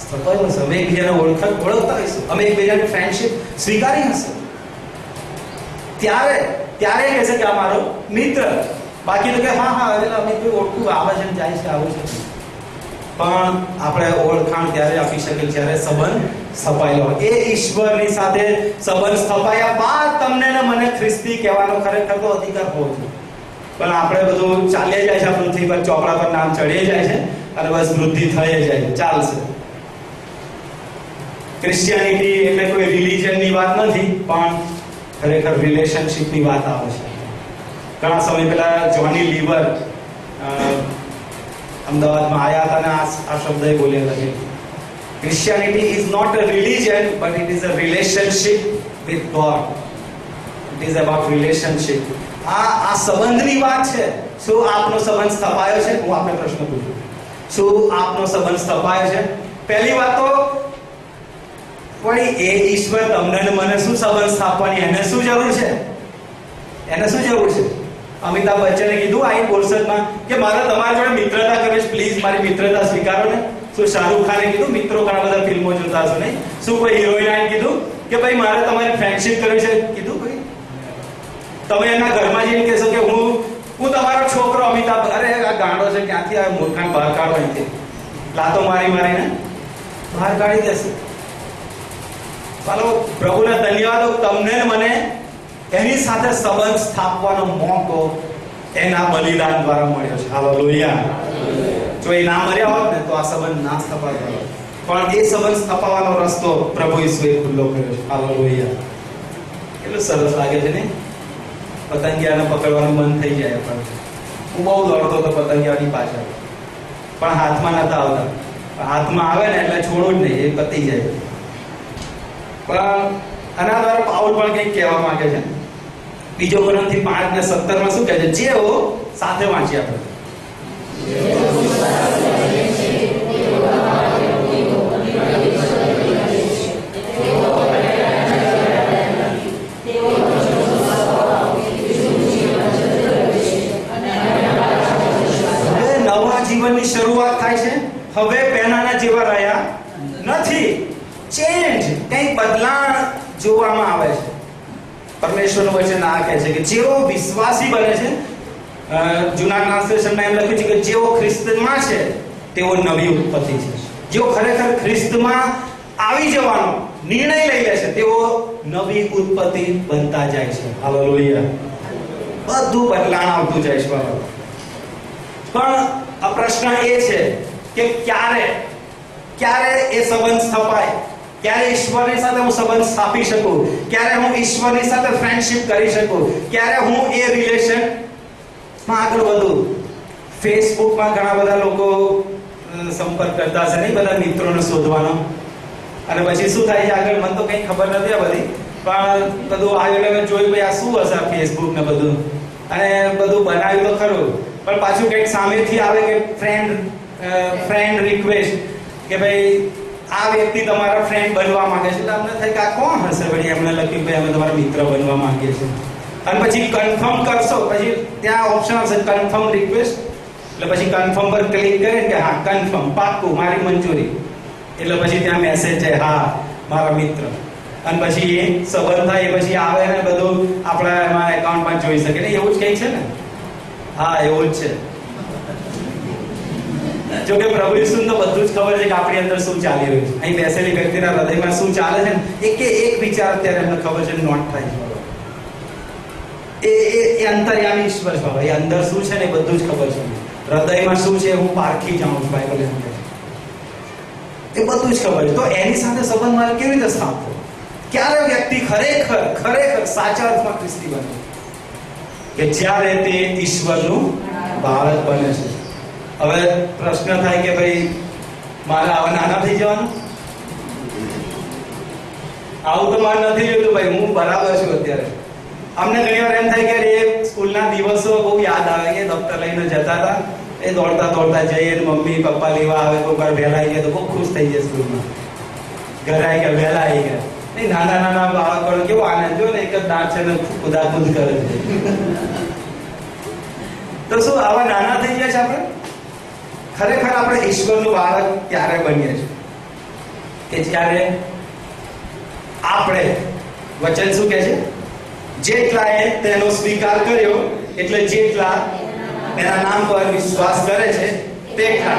સ્થપાયેલો હશે, અમે એકબીજાને ઓળખતા હશું, અમે એકબીજાની ફ્રેન્ડશિપ સ્વીકારી હશે, ત્યારે કહેશે કે આ મારો મિત્ર. બાકી તો કે હા હા એટલે અમે કોઈ ઓળખું આવે છે જાય છે આવું છે. પણ આપણે ઓળખાણ ત્યારે આપી શકીએ જ્યારે સંબંધ સ્થપાયેલો હોય. એ ઈશ્વરની સાથે સંબંધ સ્થપાયા બાદ તમને ને મને ખ્રિસ્તી કહેવાનો ખરેખર તો અધિકાર હોવો જોઈએ. પણ આપણે બધું ચાલ્યા જાય છે પૃથ્વી પર, ચોપડા પર નામ ચડી જાય છે અને બસ વૃદ્ધિ થઈ જાય છે, ચાલશે. ક્રિશ્ચિયાનિટી એટલે કોઈ રિલિજનની વાત નથી, પણ ખરેખર રિલેશનશિપની વાત આવે છે. ઘણા સમય પહેલા જોની લીવર અમદાવાદમાં આવ્યા હતા અને આ શબ્દ બોલેલા છે. Christianity is not a religion, but it is a relationship with God. It is about relationship. આ સંબંધની વાત છે. શું આપનો સંબંધ સ્થપાયો છે? હું આપને પ્રશ્ન પૂછું, શું આપનો સંબંધ સ્થપાયો છે? પહેલી વાત તો પણ એ ઈશ્વર તમને ને મને શું સંબંધ સ્થાપવાની એને શું જરૂર છે? એને શું જરૂર છે? અમિતાભ બચ્ચને કીધું આ બોરસદમાં કે મારે તમારી જોડે મિત્રતા કરવી છે, પ્લીઝ મારી મિત્રતા સ્વીકારો ને. શું શાહરુખ ખાને કીધું? મિત્રો ઘણા બધા ફિલ્મો જોતા હશો નહીં? શું કોઈ હિરોઈન આવીને કીધું કે ભાઈ મારે તમારી ફ્રેન્ડશિપ કરવી છે? કીધું ભાઈ? તમે એના ઘરમાં જઈને કહેશો કે હું તમારો છોકરો અમિતાભ, અરે આ ગાંડો છે, ક્યાંથી આ મૂર્ખાને બહાર કાઢો અહીંથી, લાતો મારીને બહાર કાઢી દેશે. ચાલો, પ્રભુને ધન્યવાદ, તમને મને એની સાથે સંબંધ સ્થાપવાનો મોકો એના બલિદાન દ્વારા મળ્યો છે. હાલેલુયા. જો એ ના મર્યા હોત ને તો આ સંબંધ ના સ્થપાતો હોત, પણ એ સંબંધ સ્થપાવવાનો રસ્તો પ્રભુ ઈશ્વરે ખુલ્લો કર્યો છે. હાલેલુયા. કેટલું સરસ લાગે છે ને? પતંગિયાને પકડવાનું મન થઈ જાય. પણ હું બહુ દોડતો હતો પતંગિયાની પાછળ, પણ હાથમાં નતા આવતા. હાથમાં આવે ને એટલે છોડું જ નહીં, એ પતી જાય. પણ આના દ્વારા પાઉલ પણ કંઈક કહેવા માંગે છે. બીજો કોરિન્થી 5:17 શું કહે છે? જેઓ સાથે વાંચીએ આપણે. નવા જીવનની શરૂઆત થાય છે. હવે પહેલાના જેવા રહ્યા નથી. ચેન્જ, કંઈક બદલાણ જોવામાં આવે છે. પરમેશ્વરનું વચન આ કહે છે કે જેઓ વિશ્વાસી બને છે, જૂના ટ્રાન્સલેશનમાં એમ લખ્યું છે કે જેઓ ખ્રિસ્તમાં છે તેઓ નવી ઉત્પત્તિ છે. જેઓ ખરેખર ખ્રિસ્તમાં આવી જવાનો નિર્ણય લઈ લે છે તેઓ નવી ઉત્પત્તિ બનતા જાય છે. હાલેલુયા. બધું બદલાણ આવતું જાય છે. પણ આ પ્રશ્ન એ છે કે ક્યારે એ સંબંધ સ્થપાય? ક્યારે ઈશ્વરની સાથે હું સંબંધ સ્થાપી શકું? ક્યારે હું ઈશ્વરની સાથે ફ્રેન્ડશિપ કરી શકું? ક્યારે હું એ રિલેશનમાં આગળ વધું? ફેસબુકમાં ઘણા બધા લોકો સંપર્ક કરતા હશે નહીં બધા મિત્રોને શોધવાનો. અને પછી શું થાય છે આગળ, મને તો કંઈ ખબર નથી આ બધી, પણ બધું આવ્યું એટલે મેં જોયું ભાઈ આ શું હશે ફેસબુક ને બધું, અને બધું બનાવ્યું તો ખરું, પણ પાછું કંઈક સામેથી આવે કે ફ્રેન્ડ રિક્વેસ્ટ કે ભાઈ આ વ્યક્તિ તમારા ફ્રેન્ડ બનવા માંગે છે. એટલે અમને થાય કે આ કોણ હશે ભાઈ, એમને લખ્યું ભાઈ અમે તમારા મિત્ર બનવા માંગીએ છીએ. અને પછી કન્ફર્મ કરશો, પછી ત્યાં ઓપ્શન આવશે કન્ફર્મ રિક્વેસ્ટ, એટલે પછી કન્ફર્મ પર ક્લિક કરે કે હા કન્ફર્મ, પાક્કું, મારી મંજૂરી. એટલે પછી ત્યાં મેસેજ છે હા મારા મિત્ર, અને પછી એ સંબંધ થાય, પછી આવે ને બધું આપણા એમાં એકાઉન્ટમાં જોઈ શકે ને, એવું જ કંઈ છે ને. હા એવું જ છે. જો કે પ્રભુ ઈસુને તો બધું જ ખબર છે કે આપણી અંદર શું ચાલી રહ્યું છે, અહીં બેસેલી વ્યક્તિના હૃદયમાં શું ચાલે છે ને, એક વિચાર અત્યારે એમને ખબર છે નોટ થાય છે. એ અંતર્યામી ઈશ્વર છે, એ અંદર શું છે ને એ બધું જ ખબર છે. હૃદયમાં શું છે હું પારખી જાઉં છું, બાઇબલ એમ કહે છે. એ બધું જ ખબર છે. તો એની સાથે સંબંધ મારે કેવી રીતે સ્થાપવો? ક્યારે વ્યક્તિ ખરેખર સાચા અર્થમાં ખ્રિસ્તી બને? કે જ્યારે તે ઈશ્વરનું બાળક બને છે. હવે પ્રશ્ન થાય કે ભાઈ મારે આવા નાના થઈ જવાનું? આવું તો મારે નથી જોતું ભાઈ, હું બરાબર છું અત્યારે. અમને ઘણી વાર એમ થાય કે એ સ્કૂલના દિવસો બહુ યાદ આવે કે દફતર લઈને જતા હતા, એ દોડતા જઈએ, મમ્મી પપ્પા લેવા આવે, કોઈ વાર વહેલા આવી ગયા તો બહુ ખુશ થઈ જાય સ્કૂલમાં. ઘરે આવી ગયા, વહેલા આવી ગયા. નહીં, નાના બાળકોને કેવો આનંદ, જો ને એક જ દાંત છે ને કુદાકુદ કરે છે. તો શું આવા નાના થઈ ગયા છે આપણે? ખરેખર આપણે ઈશ્વરનું બાળક ત્યારે બનીએ છીએ કે જ્યારે આપણે, વચન શું કહે છે? જેટલાએ તેનો સ્વીકાર કર્યો, એટલે જેટલા તેના નામ પર વિશ્વાસ કરે છે તેટલા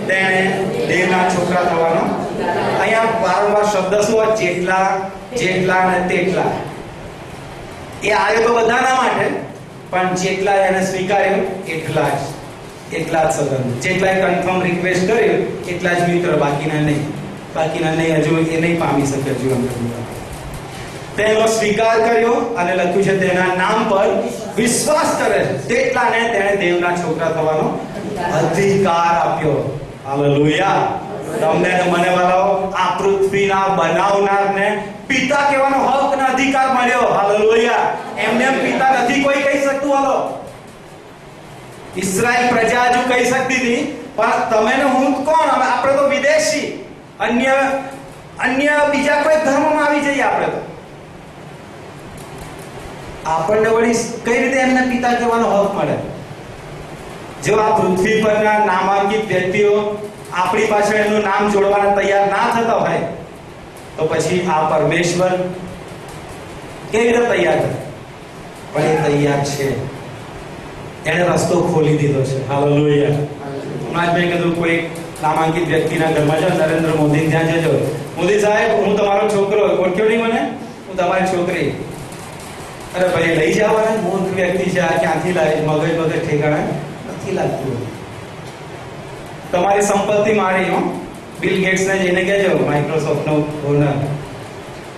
તેણે દેવના છોકરા થવાનો. અહીંયા વારંવાર શબ્દ શું હોય? જેટલા અને તેટલા. એ આવ્યો તો બધાના માટે, પણ જેટલા એને સ્વીકાર્યો એટલા જ સંબંધ. જેટલા કન્ફર્મ રિક્વેસ્ટ કર્યો એટલા જ મિત્ર, બાકીના નહીં હજુ એ નહીં પામી શકે જીવન. તેનો સ્વીકાર કર્યો અને લખ્યું છે તેના નામ પર વિશ્વાસ કરે છે તેટલાને તેણે દેવના છોકરા થવાનો અધિકાર આપ્યો. હાલેલુયા. તમને મને વાળાઓ આ પૃથ્વીના બનાવનારને પિતા કહેવાનો હક અને અધિકાર મળ્યો. હાલેલુયા. એમને પિતા નથી કોઈ કહી શકતું. હાલો, ઇસ્રાએલ પ્રજા હજુ કહી શકતી હતી, પણ તમે ને હું કોણ? આપણે તો વિદેશી, અન્ય બીજા કોઈ ધર્મમાં આવી જઈએ આપણે તો. આપણને વળી કઈ રીતે એમને પિતા કહેવાનો હક મળે? જો આ પૃથ્વી પરના નામાંકિત વ્યક્તિઓ આપણી પાછળ એનું નામ જોડવાના તૈયાર ના થતા હોય, તો પછી આ પરમેશ્વર કેવી રીતે તૈયાર થાય? પણ એ તૈયાર છે, એને રસ્તો ખોલી દીધો છે. હાલેલુયા. હમણાં જ મેં કીધું કોઈ નામાંકિત વ્યક્તિના ઘરમાં જાઓ, નરેન્દ્ર મોદી ત્યાં જજો, મોદી સાહેબ હું તમારો છોકરો, ઓળખ્યો નહીં મને, હું તમારી છોકરી. અરે ભાઈ લઈ જવાના, મૂર્ખ વ્યક્તિ છે, આ ક્યાંથી લાવે? મગજ ઠેકાણા નથી લાગતું. તમારી સંપત્તિ મારી, બિલ ગેટ્સને જઈને કહેજો, માઇક્રોસોફ્ટનો ઓનર,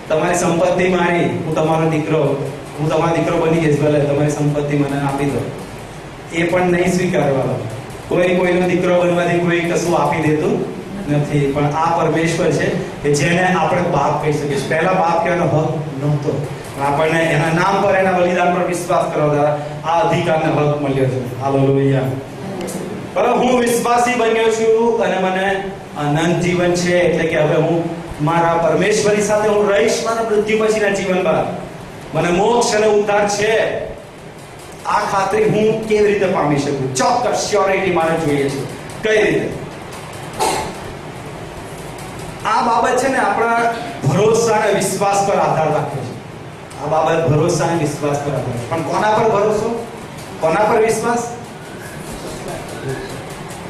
તમારી સંપત્તિ મારી, હું તમારો દીકરો બની જઈશ, ભલે તમારી સંપત્તિ મને આપી દો. એ પણ નહીં સ્વીકારવાનો. કોઈનો દીકરો બનવાથી કોઈ કશું આપી દેતું નથી. પણ આ પરમેશ્વર છે કે જેને આપણે બાપ કહી શકીએ. પહેલા બાપ કહેવાનો હક નહોતો, આપણને એના નામ પર, એના બલિદાન પર વિશ્વાસ કરવા દ્વારા આ અધિકારને હક મળ્યો છે. હાલેલુયા. બરાબર. હું વિશ્વાસી બન્યો છું અને મને અનંત જીવન છે, એટલે કે હવે હું મારા પરમેશ્વરની સાથે હું રહીશ મારા મૃત્યુ પછીના જીવનમાં. મને મોક્ષ અને ઉદ્ધાર છે. આ ખાતરી હું કેવી રીતે પામી શકું? ચોક્કસ શ્યોરિટી મારે જોઈએ છે. કઈ રીતે? આ બાબત છે ને આપણા ભરોસા અને વિશ્વાસ પર આધાર રાખે છે. આ બાબત ભરોસા અને વિશ્વાસ પર આધાર. પણ કોના પર ભરોસો, કોના પર વિશ્વાસ?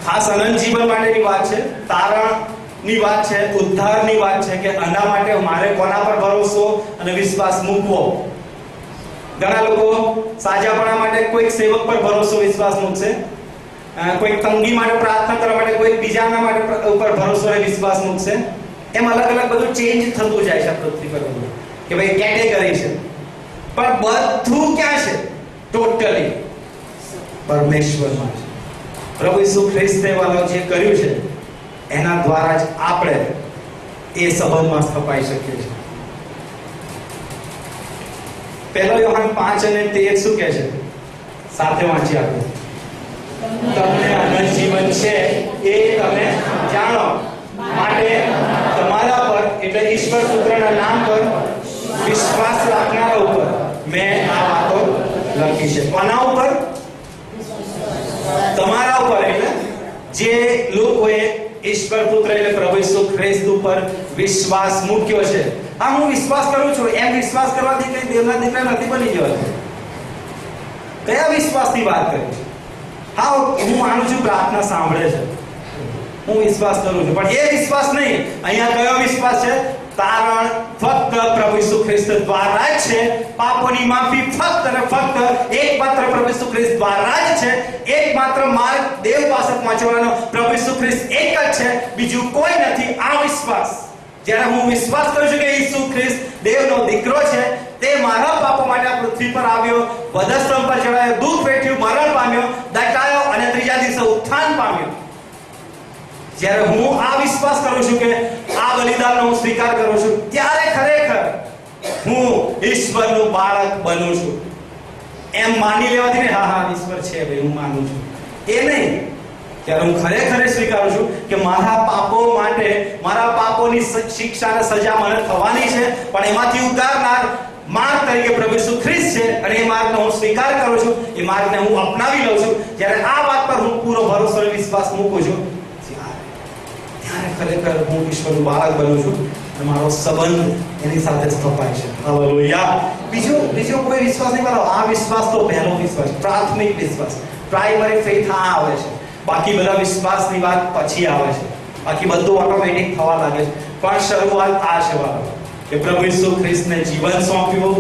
ખાસ અનંત જીવન માટેની વાત છે, તારણની વાત છે, ઉદ્ધારની વાત છે કે આના માટે મારે કોના પર ભરોસો અને વિશ્વાસ મૂકવો. ઘણા લોકો સાજાપણા માટે કોઈક સેવક પર ભરોસો વિશ્વાસ મૂકશે, કોઈક તંગી માટે પ્રાર્થના કરવા માટે કોઈક બીજાના માટે ઉપર ભરોસો અને વિશ્વાસ મૂકશે. એમ અલગ અલગ બધું ચેન્જ થતું જાય છે પૃથ્વી પર, કે ભાઈ કેટેગરી છે. પણ બધું ક્યાં છે? ટોટલી પરમેશ્વરમાં છે. પ્રભુ ઈસુ ખ્રિસ્તે વાળો જે કર્યું છે એના દ્વારા જ આપણે એ સંબંધમાં સ્થપાઈ શકીએ છીએ. 1 યોહાન 5:13 શું કહે છે? સાથે વાંચી આપો. તમને અનંત જીવન છે એ તમે જાણો, માટે તમારા પર એટલે ઈશ્વર પુત્રના નામ પર વિશ્વાસ રાખનારા ઉપર મેં આ વાતો લખી છે. કોના ઉપર? તમારા ઉપર. એટલે જે લોકોએ ઈશ્વર પુત્ર એટલે પ્રભુ ઈસુ ખ્રિસ્ત ઉપર વિશ્વાસ મૂક્યો છે. હા, હું વિશ્વાસ કરું છું એમ વિશ્વાસ કરવાથી કઈ દેવના દીકરા નથી બની જવાતું. કયા વિશ્વાસની વાત કરી? હા, હું માનું છું પ્રાર્થના સાંભળે છે, હું વિશ્વાસ કરું છું, પણ એ વિશ્વાસ નહીં. અહીંયા કયો વિશ્વાસ છે? તારણ ફક્ત પ્રભુ ઈસુ ખ્રિસ્ત દ્વારા જ છે. પાપોની માફી ફક્ત અને ફક્ત એકમાત્ર પ્રભુ ઈસુ ખ્રિસ્ત દ્વારા જ છે. એકમાત્ર માર્ગ દેવ પાસે પહોંચવાનો પ્રભુ ઈસુ ખ્રિસ્ત એક જ છે, બીજું કોઈ નથી. આ વિશ્વાસ, જ્યારે હું વિશ્વાસ કરું છું કે ઈસુ ખ્રિસ્ત દેવનો દીકરો છે, તે મારા પાપો માટે આ પૃથ્વી પર આવ્યો, વધસ્તંભ પર ચડાયો, દુઃખ વેઠ્યું, મરણ પામ્યો, દટાયો અને ત્રીજા દિવસે ઉત્થાન પામ્યો. જ્યારે હું આ વિશ્વાસ કરું છું કે આ બલિદાનનો હું સ્વીકાર કરું છું, ત્યારે ખરેખર હું ઈશ્વરનું બાળક બનું છું. એમ માની લેવાથી ને હા ઈશ્વર છે ભાઈ હું માનું છું, એ નહીં. ત્યારે હું ખરેખર સ્વીકારું છું કે મારા પાપો માટે, મારા પાપોની શિક્ષા અને સજા મને થવાની છે, પણ એમાંથી ઉગારનાર માર્ગ તરીકે પ્રભુ ઈસુ ખ્રિસ્ત છે, અને એ માર્ગનો હું સ્વીકાર કરું છું, એ માર્ગને હું અપનાવી લઉં છું. જ્યારે આ વાત પર હું પૂરો ભરોસો અને વિશ્વાસ મૂકું છું, ત્યારે ખરેખર હું ઈશ્વરનું બાળક બનું છું અને મારો સંબંધ એની સાથે સ્થપાય છે. હાલેલુયા. બીજો કોઈ વિશ્વાસ નહીં કરો. આ વિશ્વાસ તો પહેલો વિશ્વાસ, પ્રાથમિક વિશ્વાસ, પ્રાઇમરી ફેથ આ આવે છે. બાકી બધા વિશ્વાસની વાત પછી આવે છે. બાકી બધું ઓટોમેટિક થવા લાગે છે. પણ શરૂઆત આ છે વાળો કે પ્રભુ ઈસુ ખ્રિસ્તને જીવન સોંપ્યું,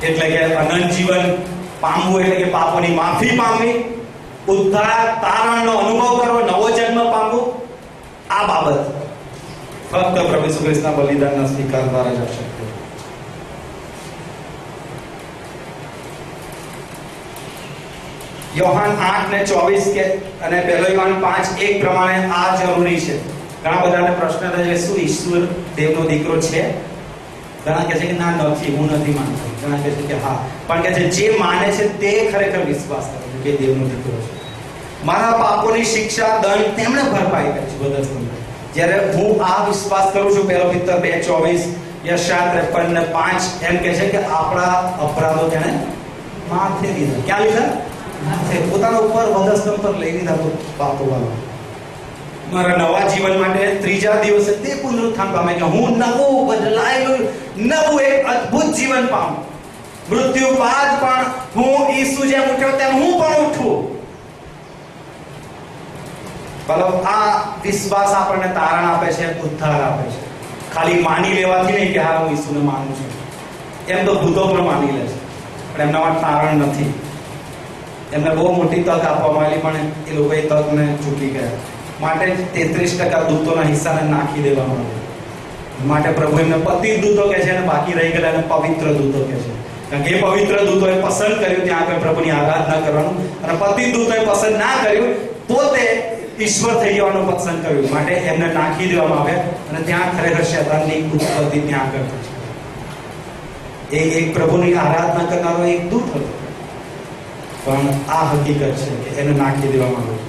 એટલે કે અનંત જીવન પામવું, એટલે કે પાપોની માફી પામવી, ઉદ્ધાર તારણનો અનુભવ કરવો, નવો જન્મ પામવો. આ બાબત ફક્ત પ્રભુ ઈસુ ખ્રિસ્તના બલિદાનના સ્વીકાર દ્વારા જ શક્ય છે. યોહાન 8:24 કે અને 1 યોહાન 5:1 પ્રમાણે આ જરૂરી છે. ઘણા બધાને પ્રશ્ન થાય છે શું ઈશ્વર દેવનો દીકરો છે? ઘણા કહે છે કે ના નથી, હું નથી માનતો. ઘણા કહે છે કે હા, પણ કહે છે જે માને છે તે ખરેખર વિશ્વાસ કરે છે કે દેવનો દીકરો છે. મારા પાપોની શિક્ષા દંડ તેમણે ભરપાઈ કરી છે વધસ્તંભ. જ્યારે હું આ વિશ્વાસ કરું છું, 1 Peter 2:24, યશાયા 53:5 એમ કહે છે કે આપણા અપરાધો તેણે માથે લીધા. ક્યાં લીધા? માથે. પોતાના ઉપર વધસ્તંભ પર લઈ લીધા પાપો વાળા. મારા નવા જીવન માટે ત્રીજા દિવસે તે પુનરુત્થાન પામે કે હું નવું બદલાયેલું નવું એક અદ્ભુત જીવન પામું. મૃત્યુ બાદ પણ હું ઈસુ જેમ ઉઠ્યો તેમ હું પણ ઉઠું. આ વિશ્વાસ આપણને તારણ આપે છે, ઉદ્ધાર આપે છે. ખાલી માની લેવાથી નહીં કે હા હું ઈસુને માનું છું. એમ તો ભૂતો પણ માની લે છે, પણ એમનામાં તારણ નથી. એમને બહુ મોટી તક આપવામાં આવેલી, પણ એ લોકો એ તકને ચૂકી ગયા. માટે 33% દૂતોના હિસ્સાને નાખી દેવામાં આવ્યા. માટે પ્રભુ એમને પતિત દૂતો કહે છે અને બાકી રહી ગયેલા એને પવિત્ર દૂતો કહે છે. કારણ કે એ પવિત્ર દૂતોએ પસંદ કર્યું ત્યાં આગળ પ્રભુની આરાધના કરવાનું, અને પતિત દૂતોએ પસંદ ના કર્યું, પોતે ઈશ્વર થઈ જવાનું પસંદ કર્યું. માટે એમને નાખી દેવામાં આવ્યા અને ત્યાં ખરેખર શૈતાનની ઉત્પત્તિ ત્યાં આગળ થઈ. એ એક પ્રભુની આરાધના કરનારો એક દૂત હતો, પણ આ હકીકત છે કે એને નાખી દેવામાં આવ્યો.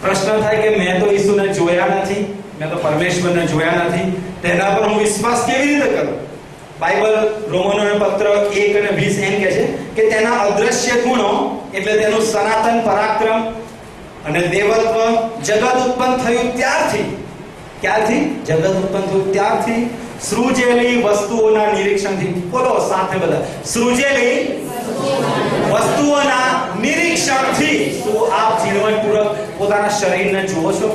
પ્રશ્ન થાય કે મેં તો ઈસુને જોયા નથી, મેં તો પરમેશ્વરને જોયા નથી, તેના પર હું વિશ્વાસ કેવી રીતે કરું? બાઇબલ રોમનોના પત્ર 1:20 એમ કહે છે કે તેના અદ્રશ્ય ગુણો એટલે તેનું સનાતન પરાક્રમ અને દેવત્વ જગત ઉત્પન્ન થયું ત્યારથી, ક્યારથી? જગત ઉત્પન્ન થયું ત્યારથી સૃજેલી વસ્તુઓના નિરીક્ષણથી. બોલો સાથે બધા, સૃજેલી વસ્તુઓના નિરીક્ષણથી. શું આપ ઝીણવટપૂર્વક પોતાના શરીરને જુઓ છો?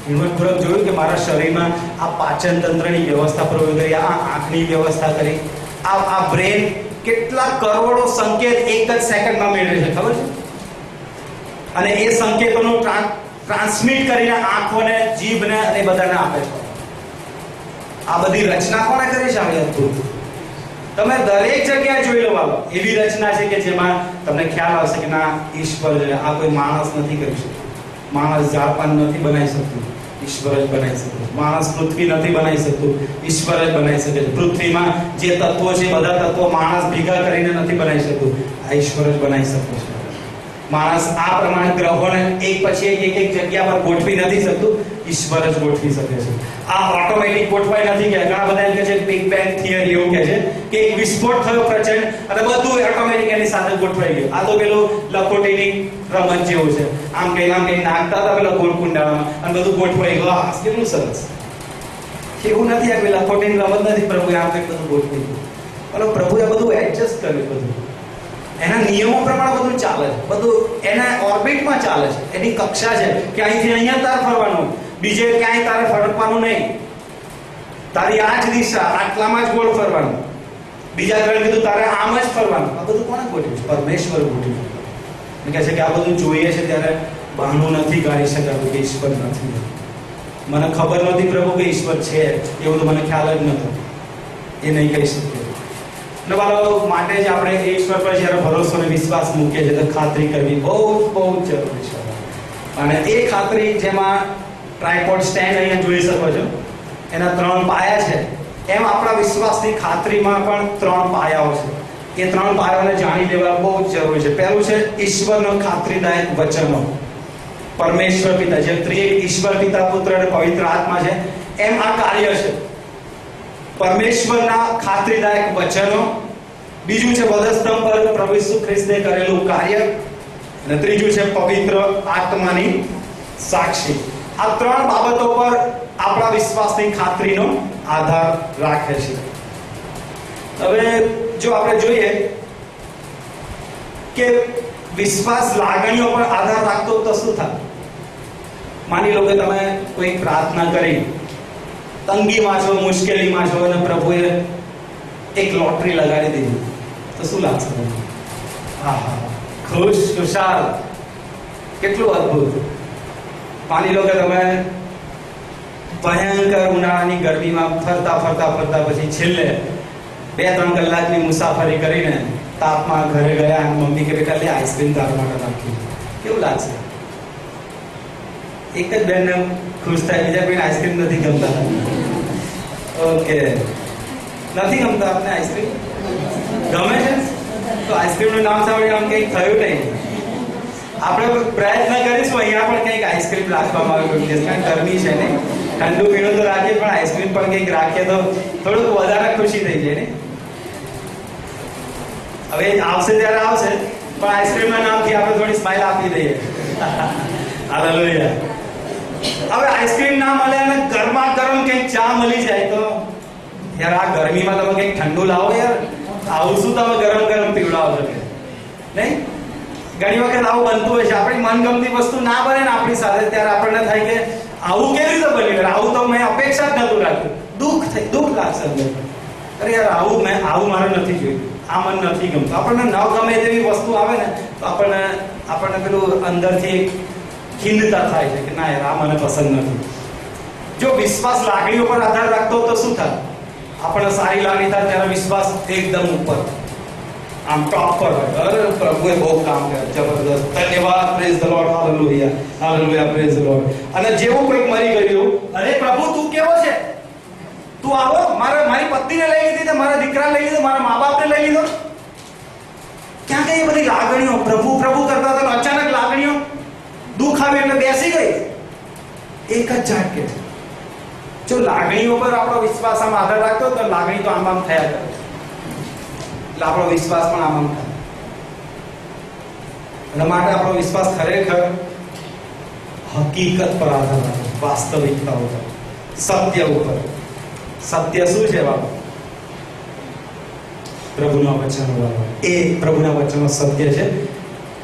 ઝીણવટપૂર્વક જોયું કે મારા શરીરમાં આ પાચન તંત્રની વ્યવસ્થા પ્રયોગ કરી, આ આંખની વ્યવસ્થા કરી, આ બ્રેન કેટલા કરોડો સંકેત એક જ સેકન્ડમાં મેળવે છે, ખબર છે? અને એ સંકેતોનું ટ્રાન્સમિટ કરીને આંખોને, જીભને અને બધાને આપે છે. આ બધી રચના કોણે કરી છે? આવી અદ્ભુત. તમે દરેક જગ્યાએ જોઈ લો વાલો, એવી રચના છે કે જેમાં તમને ખ્યાલ આવશે કે ના ઈશ્વર છે, આ કોઈ માણસ નથી કરી શકતો. માણસ ઝાડપાન નથી બનાવી શકતું, ઈશ્વર જ બનાવી શકે છે. માણસ પૃથ્વી નથી બનાવી શકતું, ઈશ્વર જ બનાવી શકે છે. પૃથ્વીમાં જે તત્વો છે બધા તત્વો માણસ ભેગા કરીને નથી બનાવી શકતું, આ ઈશ્વર જ બનાવી શકે છે. માણસ આ પ્રમાણે ગ્રહોને એક પછી એક જગ્યા પર ગોઠવી નથી શકતું, ઈશ્વર જ ગોઠવી શકે છે. આ ઓટોમેટિક ગોઠવાઈ નથી ગયા. ઘણા બધા એમ કહે છે બિગ બેંગ થિયરી એવું કહે છે કે એક વિસ્ફોટ થયો પ્રચંડ અને બધું ઓટોમેટિક એની સાથે ગોઠવાઈ ગયું. આ તો પેલું લખોટીની રમત જેવું છે. આમ કઈ નાખતા હતા પેલા ગોળ કુંડાળામાં અને બધું ગોઠવાઈ ગયું. આ કેટલું સરસ. એવું નથી, આ પેલા લખોટીની રમત નથી. પ્રભુએ આમ કંઈક બધું ગોઠવી ગયું. પ્રભુએ બધું એડજસ્ટ કર્યું. બધું એના નિયમો પ્રમાણે બધું ચાલે છે. બધું એના ઓર્બિટમાં ચાલે છે. એની કક્ષા છે કે અહીંથી અહીંયા તાર ફરવાનું, બીજે ક્યાંય તારે ફરકવાનું નહીં. તારી આ જ દિશા, આટલામાં જ ગોળ ફરવાનું. બીજા ઘરે કીધું તારે આમ જ ફરવાનું. આ બધું કોણે ગોઠવ્યું છે? પરમેશ્વર ગોઠવ્યું. કહે છે કે આ બધું જોઈએ છે ત્યારે બહાનું નથી કાઢી શકાતું કે ઈશ્વર નથી. મને ખબર નથી પ્રભુ કે ઈશ્વર છે, એવું તો મને ખ્યાલ જ નતો. એ નહીં કહી શકતો. બાળકો માટે જ આપણે ઈશ્વર પર જ્યારે ભરોસો અને વિશ્વાસ મૂકીએ છીએ તો ખાતરી કરવી બહુ જરૂરી છે. અને એ ખાતરી જેમાં ટ્રાયપોડ સ્ટેન્ડ અહીંયા જોઈ શકો છો, એના 3 પાયા છે. એમ આપણા વિશ્વાસની ખાતરીમાં પણ 3 પાયાઓ છે. એ 3 પાયાઓને જાણી લેવા બહુ જ જરૂરી છે. પહેલું છે ઈશ્વરનો ખાતરીદાયક વચનો. પરમેશ્વર પિતા, જે ત્રિએક ઈશ્વર પિતા, પુત્ર અને પવિત્ર આત્મા છે, એમ આ કાર્ય છે. પરમેશ્વરના ખાતરીદાયક વચનો. બીજું છે વધસ્તંભ પર પ્રભુ ઈસુ ખ્રિસ્તે કરેલું કાર્ય. અને ત્રીજું છે પવિત્ર આત્માની સાક્ષી. આ 3 બાબતો પર આપણા વિશ્વાસની ખાતરીનો આધાર રાખે છે. હવે જો આપણે જોઈએ કે વિશ્વાસ લાગણીઓ પર આધાર રાખતો તો શું થાય? માની લો કે તમે કોઈ પ્રાર્થના કરી, તંગીમાં છો, મુશ્કેલીમાં છો અને પ્રભુએ એક લોટરી લગાડી દીધી, તો શું લાગશે તમને? ખુશ, ખુશાલ, કેટલું અદ્ભુત. માની લો કે તમે ભયંકર ઉનાળાની ગરમીમાં ફરતા પછી છેલ્લે 2-3 કલાકની મુસાફરી કરીને તાપમાં ઘરે ગયા અને મમ્મી કે બેટા લે આઈસ્ક્રીમ તારા માટે રાખી. કેવું લાગશે? એક જ બેનને ખુશ થાય, બીજા કોઈને આઈસ્ક્રીમ નથી ગમતા. ઓકે, નથી ગમતા આપને આઈસ્ક્રીમ? ગમે છે તો આઈસ્ક્રીમનું નામ સાંભળીને આમ કંઈક થયું નહીં. આપણે પ્રયત્ન કરીશું અહીંયા પણ કંઈક આઈસ્ક્રીમ રાખવામાં આવે, કારણ ગરમી છે ને. ઠંડુ પીણું તો રાખીએ પણ આઈસ્ક્રીમ પણ કંઈક રાખીએ તો થોડુંક વધારે ખુશી થઈ જાય ને. હવે આવશે ત્યારે આવશે, પણ આઈસ્ક્રીમના નામથી આપણે થોડી સ્માઈલ આપી દઈએ. હાલેલુયા. હવે આઈસ્ક્રીમ ના મળે અને ગરમા ગરમ કંઈક ચા મળી જાય તો યાર આ ગરમીમાં તમે કંઈક ઠંડુ લાવો યાર. આવું શું તમે ગરમ ગરમ પીવડાવો છો નહીં? ઘણી વખત આવું બનતું હોય છે. આપણી મનગમતી વસ્તુ ના બને ને આપણી સાથે, ત્યારે આપણને થાય કે આવું કેવી રીતે બન્યું? આવું તો મેં અપેક્ષા જ નતું રાખ્યું. દુઃખ લાગશે અંદર. અરે યાર આવું મારે નથી જોયું, આ મને નથી ગમતું. આપણને ન ગમે તેવી વસ્તુ આવે ને તો આપણને પેલું અંદરથી એક ખિન્નતા થાય છે કે ના યાર આ મને પસંદ નથી. જો વિશ્વાસ લાગણીઓ પર આધાર રાખતો તો શું થાય? આપણને સારી લાગણી થાય ત્યારે વિશ્વાસ એકદમ ઉપર, આમ ટોપ પર હોય. અરે પ્રભુએ બહુ કામ કર્યું, જબરદસ્ત, ધન્યવાદ, praise the lord, hallelujah, hallelujah, praise the lord. અને જેવું કોઈક મરી ગયું, અરે પ્રભુ તું કેવો છે? તું આવો, મારી પત્નીને લઈ લીધી, મારા દીકરા લઈ લીધો, મારા મા બાપને લઈ લીધો. ક્યાં ગઈ બધી લાગણીઓ? પ્રભુ પ્રભુ કરતા હતા, અચાનક લાગણીઓ દુઃખ આવે એટલે બેસી ગઈ. એક જ ઝાટકે. જો લાગણીઓ પર આપણો વિશ્વાસ આમ આધાર રાખતો તો લાગણી તો આમ થયા કરે, એટલે આપણો વિશ્વાસ પણ આમ થાય. એના માટે આપણો વિશ્વાસ ખરેખર હકીકત પર આધાર રાખે, વાસ્તવિકતા ઉપર, સત્ય ઉપર. સત્ય શું છે બાબુ? પ્રભુના વચનો. એ પ્રભુના વચનો સત્ય છે.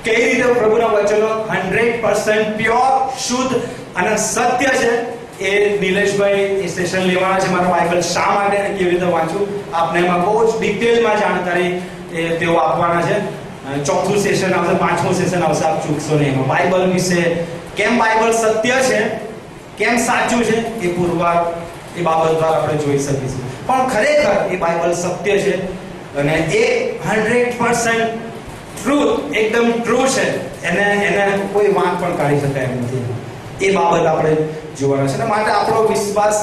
કઈ રીતે પ્રભુના વચનો 100% પ્યોર, શુદ્ધ અને સત્ય છે એ નિલેશભાઈ સેશન લેવાના છે. મારા બાઇબલ શા માટે અને કેવી રીતે વાંચવું આપને એમાં બહુ જ ડિટેલમાં જાણકારી તેઓ આપવાના છે. 4થું સેશન આવશે, 5મું સેશન આવશે, આપ ચૂકશો નહીં. એમાં બાઇબલ વિશે, કેમ બાઇબલ સત્ય છે, કેમ સાચું છે, એ પુરવાર એ બાબત દ્વારા આપણે જોઈ શકીશું. પણ ખરેખર એ બાઇબલ સત્ય છે અને એ 100% ટ્રુથ, એકદમ ટ્રુ છે એને કોઈ વાંક પણ કાઢી શકાય એમ નથી. એ બાબત આપણે જોવાના છે. માટે આપણો વિશ્વાસ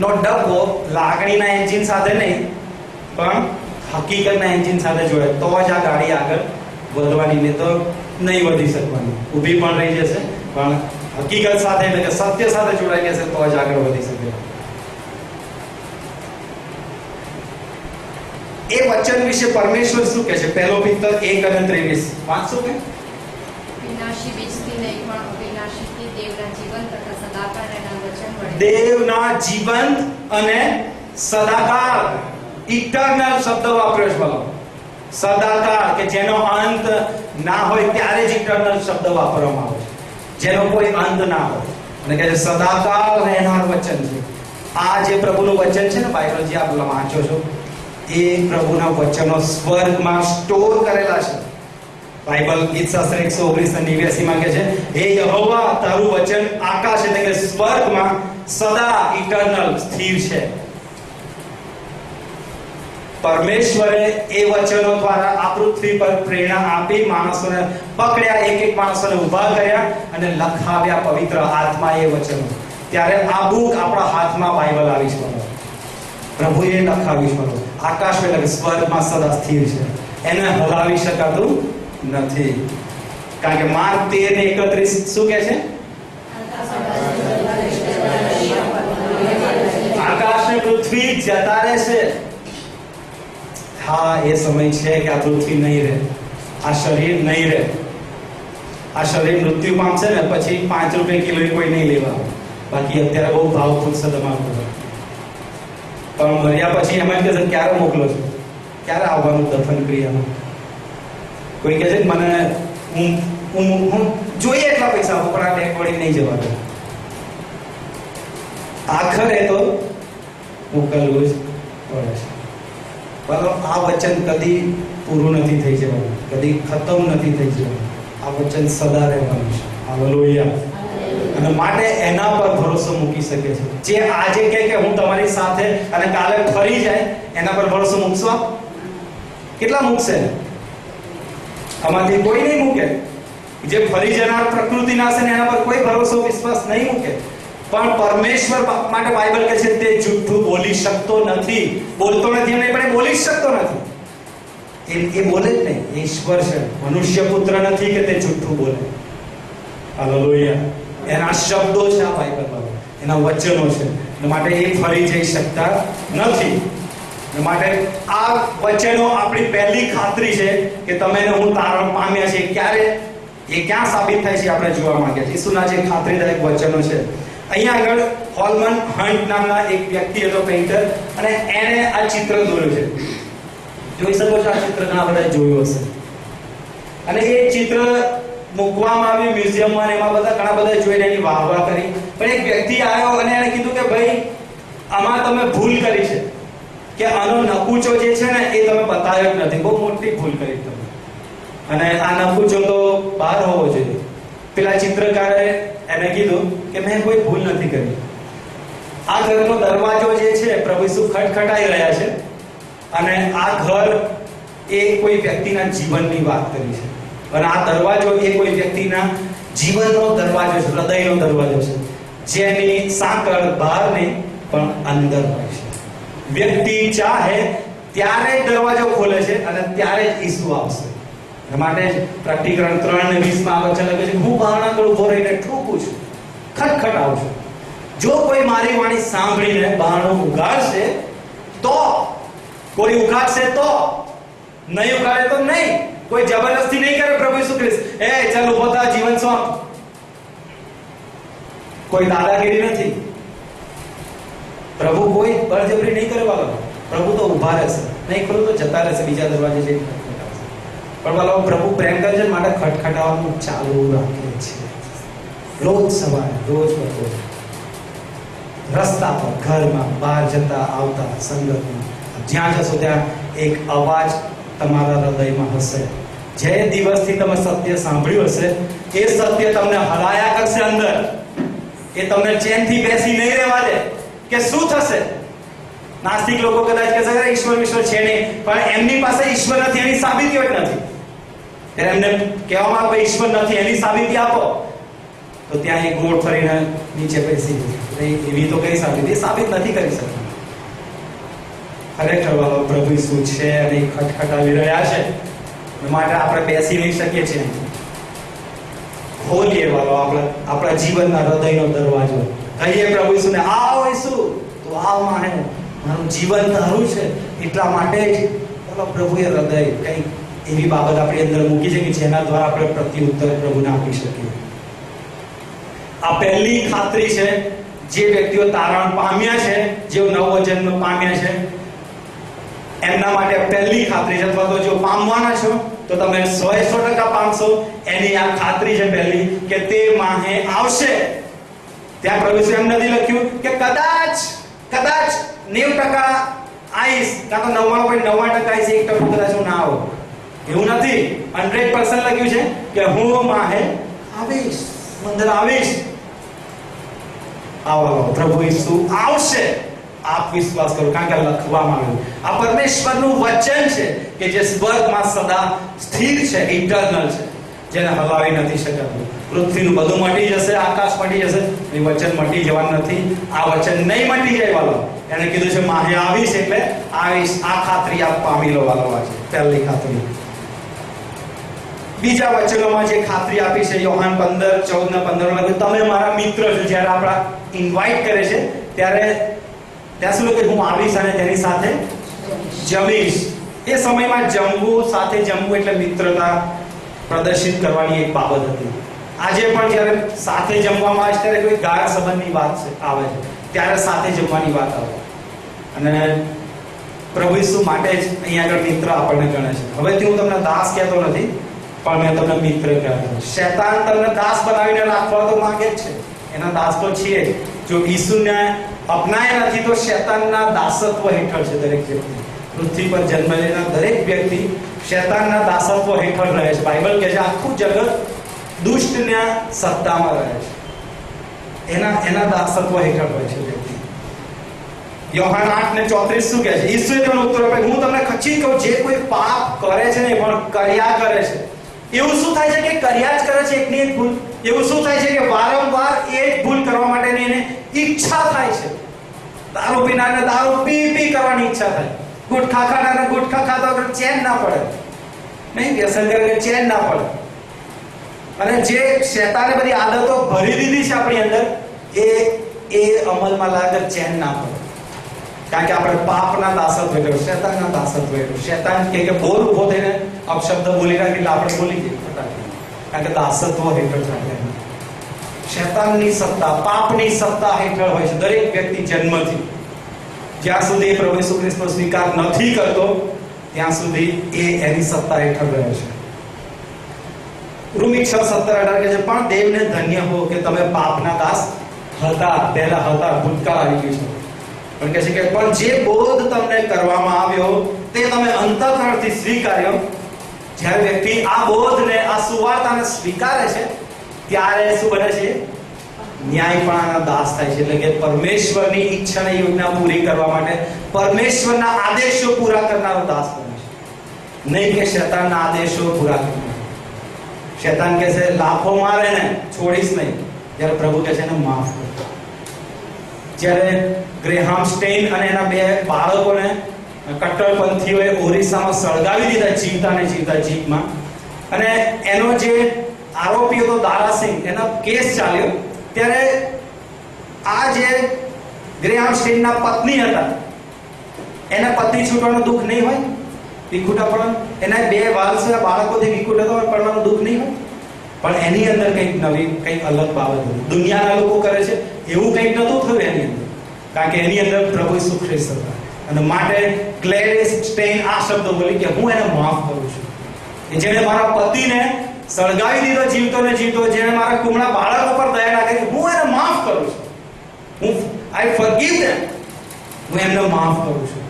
નો ડબ્બો લાગણીના એન્જિન સાથે નહીં પણ હકીકતના એન્જિન સાથે જોડે તો જ આ ગાડી આગળ વધવાની, ને તો નહીં વધી શકવાની, ઊભી પણ રહી જશે. પણ હકીકત સાથે એટલે કે સત્ય સાથે જોડાઈ જશે તો જ આગળ વધી શકે. એ વચન વિશે પરમેશ્વર શું કહે છે? 1 પિત્તર 1:23 વાંચો કે વિનાશી બીજથી નહીં પણ અવિનાશીથી દેવના જીવન તથા સદાકાળ રહેનાર વચન વડે. દેવના જીવંત અને સદાકાળ, ઇટર્નલ શબ્દ વાપર્યો છે. બોલો, સદાકાળ કે જેનો અંત ના હોય ત્યારે જ ઇટર્નલ શબ્દ વાપરવામાં આવે છે, જેનો કોઈ અંત ના હોય. અને કહે છે સદાકાળ રહેનાર વચન છે. આ જે પ્રભુનું વચન છે ને, બાઇબલ જે આપ વાંચો છો, એ પ્રભુના વચનો સ્વર્ગમાં સ્ટોર કરેલા છે. બાઇબલ ગીતશાસ્ત્ર 119:89 માં કહે છે, હે યહોવા તારું વચન આકાશ એટલે કે સ્વર્ગમાં સદા ઇટર્નલ સ્થિર છે. પરમેશ્વરે એ વચનો દ્વારા આ પૃથ્વી પર પ્રેરણા આપી માણસોને પકડ્યા, એક માણસોને ઊભા કર્યા અને લખાવ્યા પવિત્ર આત્મા એ વચનો. ત્યારે આ બુક આપણા હાથમાં બાઇબલ આવી છે. પ્રભુએ લખાવ્યું છે. આકાશ એટલે કે સ્વર્ગમાં સદા સ્થિર છે, એને હલાવી શકાતું નથી. કારણ કે માર્ક 13:31 શું કહે છે? આકાશ ને પૃથ્વી જતા રહેશે. હા, એ સમય છે કે આ પૃથ્વી નહીં રહે, આ શરીર નહીં રહે. આ શરીર મૃત્યુ પામશે ને પછી 5 રૂપિયા કિલો કોઈ નહીં લેવા. બાકી અત્યારે બહુ ભાવ પૂછશે તમારો. પણ મર્યા પછી એમ જ કહે છે ક્યારે મોકલો છો, ક્યારે આવવાનું દફન ક્રિયામાં. કોઈ કહે છે કે મને હું જોઈએ એટલા પૈસા આપો પણ આ ડેડ બોડી નહીં જવા દે. આખરે તો મોકલવું જ પડે છે. બરાબર, આ વચન કદી પૂરું નથી થઈ જવાનું, કદી ખતમ નથી થઈ જવાનું. આ વચન સદા રહેવાનું છે. હાલેલુયા. અને માટે એના પર ભરોસો મૂકી શકે છે. જે આજે કહે કે હું તમારી સાથે અને કાલે ફરી જાય, એના પર ભરોસો મૂકશો? કેટલા મૂકશે? આમાંથી કોઈ નહીં મૂકે. જે ફરી જનાર પ્રકૃતિના છે ને એના પર કોઈ ભરોસો વિશ્વાસ નહીં મૂકે. પણ પરમેશ્વર માટે બાઇબલ કહે છે તે જૂઠું બોલી શકતો નથી. બોલતો નથી એમ નહીં, પણ એ બોલી શકતો નથી. એ બોલે જ નહીં, ઈશ્વર છે. મનુષ્ય પુત્ર નથી કે તે જૂઠું બોલે. હાલેલુયા. એના શબ્દો છે આ બાઇબલમાં, એના વચનો છે. માટે એ ફરી જઈ શકતા નથી. માટે આ વચનો આપણી પહેલી ખાતરી છે કે તમે ને હું તારણ પામ્યા છે. ક્યારે? એ ક્યાં સાબિત થાય છે આપણે જોવા માંગીએ છીએ. ઈસુના જે ખાતરીદાયક વચનો છે. અહીંયા આગળ હોલમન હન્ટ નામના એક વ્યક્તિ હતો, પેઇન્ટર, અને એને આ ચિત્ર દોર્યું છે. જોઈ શકો છો આ ચિત્ર, ઘણા બધા જોયું હશે. અને એ ચિત્ર મૂકવામાં આવ્યું મ્યુઝિયમમાં, એમાં બધા ઘણા બધા જોઈને એની વાહવાહ કરી. પણ એક વ્યક્તિ આવ્યો અને એને કીધું કે ભાઈ આમાં તમે ભૂલ કરી છે, કે આનો નકુચો જે છે ને એ તમે બતાવ્યો જ નથી. બહુ મોટી ભૂલ કરી તમે. અને આ નકુચો તો બહાર હોવો જોઈએ. પેલા ચિત્રકારે એને કીધું કે મેં કોઈ ભૂલ નથી કરી. આ ઘરનો દરવાજો જે છે પ્રભુ ઈસુ ખટખટાઈ રહ્યા છે, અને આ ઘર એ કોઈ વ્યક્તિના જીવનની વાત કરી છે. અને આ દરવાજો એ કોઈ વ્યક્તિના જીવનનો દરવાજો છે, હૃદયનો દરવાજો છે, જેની સાંકળ બહાર નહીં પણ અંદર હોય છે. વ્યક્તિ ચાહે ત્યારે જ દરવાજો ખોલે છે અને ત્યારે જ ઈસુ આવશે. માટે જ પ્રકટીકરણ 3:20 માં વચન લખે છે, હું બહારના આગળ ઊભો રહીને ઠોકું છું, ખટખટાવું છું. જો કોઈ મારી વાણી સાંભળીને બહારનું ઉગાડશે તો, કોઈ ઉગાડશે તો, નહીં ઉગાડે તો નહીં. કોઈ જબરદસ્તી નહીં કરે. પ્રભુ ઈસુ ખ્રિસ્ત એ ચાલ ઉભો થા, જીવન સોંપ. કોઈ દાદાગીરી નથી. પ્રભુ કોઈ બળજબરી નહીં કરે વાલો. પ્રભુ તો ઉભા રહેશે, નહીં ખોલું તો જતા રહેશે બીજા દરવાજે જઈને. પણ વાલો પ્રભુ પ્રેમ કરે છે માટે ખટખટાવવાનું ચાલુ રાખે છે. રોજ સવારે, રોજ બપોરે, રસ્તા પર, ઘરમાં, બહાર જતા આવતા, સંગતમાં, જ્યાં જશો ત્યાં એક અવાજ તમારા હૃદયમાં હશે. જે દિવસથી તમે સત્ય સાંભળ્યું હશે એ સત્ય તમને હલાયા કરશે અંદર. એ તમને ચેનથી બેસી નહીં રહેવા દે. કે શું થશે? નાસ્તિક લોકો કદાચ કહેશે ઈશ્વર છે નહીં, પણ એમની પાસે ઈશ્વર નથી એની સાબિતીઓ જ નથી. ત્યારે એમને કહેવામાં આવે ઈશ્વર નથી, એની સાબિતી આપો, તો ત્યાં એક ગોળ ફરીને નીચે બેસી ગઈ. એવી તો કઈ સાબિતી સાબિત નથી કરી શકતી. ખરેખર વાલો પ્રભુ ઈસુ છે અને ખટખટાવી રહ્યા છે, માટે આપણે બેસી નહીં શકીએ છીએ. ખોલીએ વાલો આપણા જીવનના હૃદયનો દરવાજો, કહીએ પ્રભુ ઈસુને, આવ ઈસુ, તું આવ માહે, મારું જીવન તારું છે. એટલા માટે જ બોલો પ્રભુએ હૃદય કઈ એવી બાબત આપણી અંદર મૂકી છે કે જેના દ્વારા આપણે પ્રત્યુત્તર પ્રભુને આપી શકીએ. આ પહેલી ખાતરી છે જે વ્યક્તિઓ તારણ પામ્યા છે, જેઓ નવો જન્મ પામ્યા છે, એમના માટે પહેલી ખાતરી છે. અથવા તો જો પામવાના છો તો તમે 100% પામશો. એની આ ખાતરી છે પહેલી, કે તે માહે આવશે. ત્યાં પ્રભુ એમ નથી લખ્યું કે કદાચ 90% આઈશ, કાં તો 99.9% આઈશ, 1% કદાચ હું ના આવું, એવું નથી. 100% લખ્યું છે કે હું માહે આવીશ, અંદર આવીશ. આવો પ્રભુ ઈસુ આવશે, આપ વિશ્વાસ કરો, કારણ કે લખવામાં આવ્યું. આ પરમેશ્વરનું વચન છે કે જે સ્વર્ગમાં સદા સ્થિર છે, ઇટર્નલ છે, જેને હલાવી નથી શકાતું. પૃથ્વીનું બધું મટી જશે, આકાશ મટી જશે, એ વચન મટી જવાનું નથી. આ વચન નહીં મટી જાય વાલો. એને કીધું છે માહે આવીશ, એટલે આવીશ. આ ખાતરી આપ પામી લો વાલો. આ છે પહેલી ખાતરી. બીજા વચનોમાં જે ખાતરી આપી છે, યોહાન 15:14-15 લખ્યું, તમે મારા મિત્ર છો. જ્યારે આપણા ઇન્વાઇટ કરે છે ત્યારે ત્યાં શું કે હું આવીશ અને તેની સાથે જમીશ. એ સમયમાં જમવું, સાથે જમવું એટલે મિત્રતા પ્રદર્શિત કરવાની એક બાબત હતી. આજે પણ જ્યારે સાથે જમવામાં આવે ત્યારે કોઈ ગાઢ સંબંધની વાત આવે છે, ત્યારે સાથે જમવાની વાત આવે. અને પ્રભુ ઈસુ માટે જ અહીંયા આગળ મિત્ર આપણને ગણે છે. હવેથી હું તમને દાસ કહેતો નથી, પણ મેં તમને મિત્ર કહેતો. શૈતાન તમને દાસ બનાવીને રાખવા તો માંગે જ છે, એના દાસ તો છીએ. જો ઈસુને અપનાયા નથી તો શૈતાનના દાસત્વ હેઠળ છે દરેક વ્યક્તિ. પૃથ્વી પર જન્મ લેનાર દરેક વ્યક્તિ શૈતાનના દાસત્વ હેઠળ રહે છે. બાઇબલ કહે છે આખું જગત દુષ્ટના સત્તામાં રહે છે, એના દાસત્વ હેઠળ હોય છે વ્યક્તિ. યોહાન 8:34 શું કહે છે? ઈસુએ તેનો ઉત્તર આપ્યો, હું તમને ખચી કહું, જે કોઈ પાપ કરે છે ને પણ કર્યા કરે છે. એવું શું થાય છે કે કર્યા જ કરે છે એકની એક ભૂલ? એવું શું થાય છે કે વારંવાર એ જ ભૂલ કરવા માટેની એને ઈચ્છા થાય છે? દારૂ પીનારને દારૂ પી કરવાની ઈચ્છા થાય, ગુટખા ખાનારને ગુટખા ખાતા વગર ચેન ના પડે, નહીં વ્યસન કરીને ચેન ના પડે. અને જે શૈતાને બધી આદતો ભરી દીધી છે આપણી અંદર, એ અમલમાં લાગે ચેન ના પડે. કારણ કે આપણે પાપના દાસત્વ હેઠળ, શૈતાનના દાસત્વ હેઠળ. શૈતાન કે બોલ ઉભો થઈને અપશબ્દ બોલી રાખે એટલે આપણે બોલી જઈએ ફટાફટ, કારણ કે દાસત્વ હેઠળ ચાલે. શૈતાનની સત્તા, પાપની સત્તા હેઠળ હોય છે દરેક વ્યક્તિ જન્મથી. જ્યાં સુધી પ્રભુ ઈસુ ખ્રિસ્તનો સ્વીકાર નથી કરતો ત્યાં સુધી એની સત્તા હેઠળ રહે છે. રોમી 6:17-18 કહે છે, પણ દેવને ધન્ય હો કે તમે પાપના દાસ હતા, પહેલા હતા, ભૂતકાળ આવી ગયું છે. પણ કહે છે કે પણ જે બોધ તમને કરવામાં આવ્યો તે તમે અંતઃકરણથી સ્વીકાર્યો. જ્યારે વ્યક્તિ આ બોધને, આ સુવાર્તાને સ્વીકારે છે ત્યારે શું બને છે? ન્યાયપણાના દાસ થાય છે. એટલે કે પરમેશ્વરની ઈચ્છાને યોજના પૂરી કરવા માટે પરમેશ્વરના આદેશો પૂરા કરનારો દાસ બને છે, નહીં કે શૈતાનના આદેશો પૂરા કરનારો. શૈતાન કહે છે લાફો મારે ને છોડીશ નહીં, જ્યારે પ્રભુ કહે છે એને માફ કર. જ્યારે ગ્રેહામ સ્ટેઇન અને એના બે બાળકોને કટ્ટરપંથીઓએ ઓરિસ્સામાં સળગાવી દીધા, જીવતા જીપમાં, અને એનો જે આરોપી હતો દારાસિંહ, એનો કેસ ચાલ્યો, ત્યારે આ જે ગ્રેહામ સ્ટેઇનના પત્ની હતા, એના પતિ છૂટવાનું દુઃખ નહીં હોય, વિખૂટા પણ એના બે બાળકોથી વિખૂટા પડવાનું દુઃખ નહીં હોય. પણ એની અંદર કંઈક નવી, કંઈક અલગ બાબત હતી. દુનિયાના લોકો કરે છે એવું કંઈક નતું થયું એની અંદર, કારણ કે એની અંદર પ્રભુ ઈસુ ખ્રિસ્ત હતા. અને માટે ક્લેરિસ સ્ટેઇન આ શબ્દો બોલી કે હું એને માફ કરું છું. જેણે મારા પતિને સળગાવી દીધો જીવતો ને જીવતો, જેણે મારા કુમળા બાળકો પર દયા ના કરી, હું એને માફ કરું છું. આઈ ફોરગીવ ધેમ, હું એમને માફ કરું છું.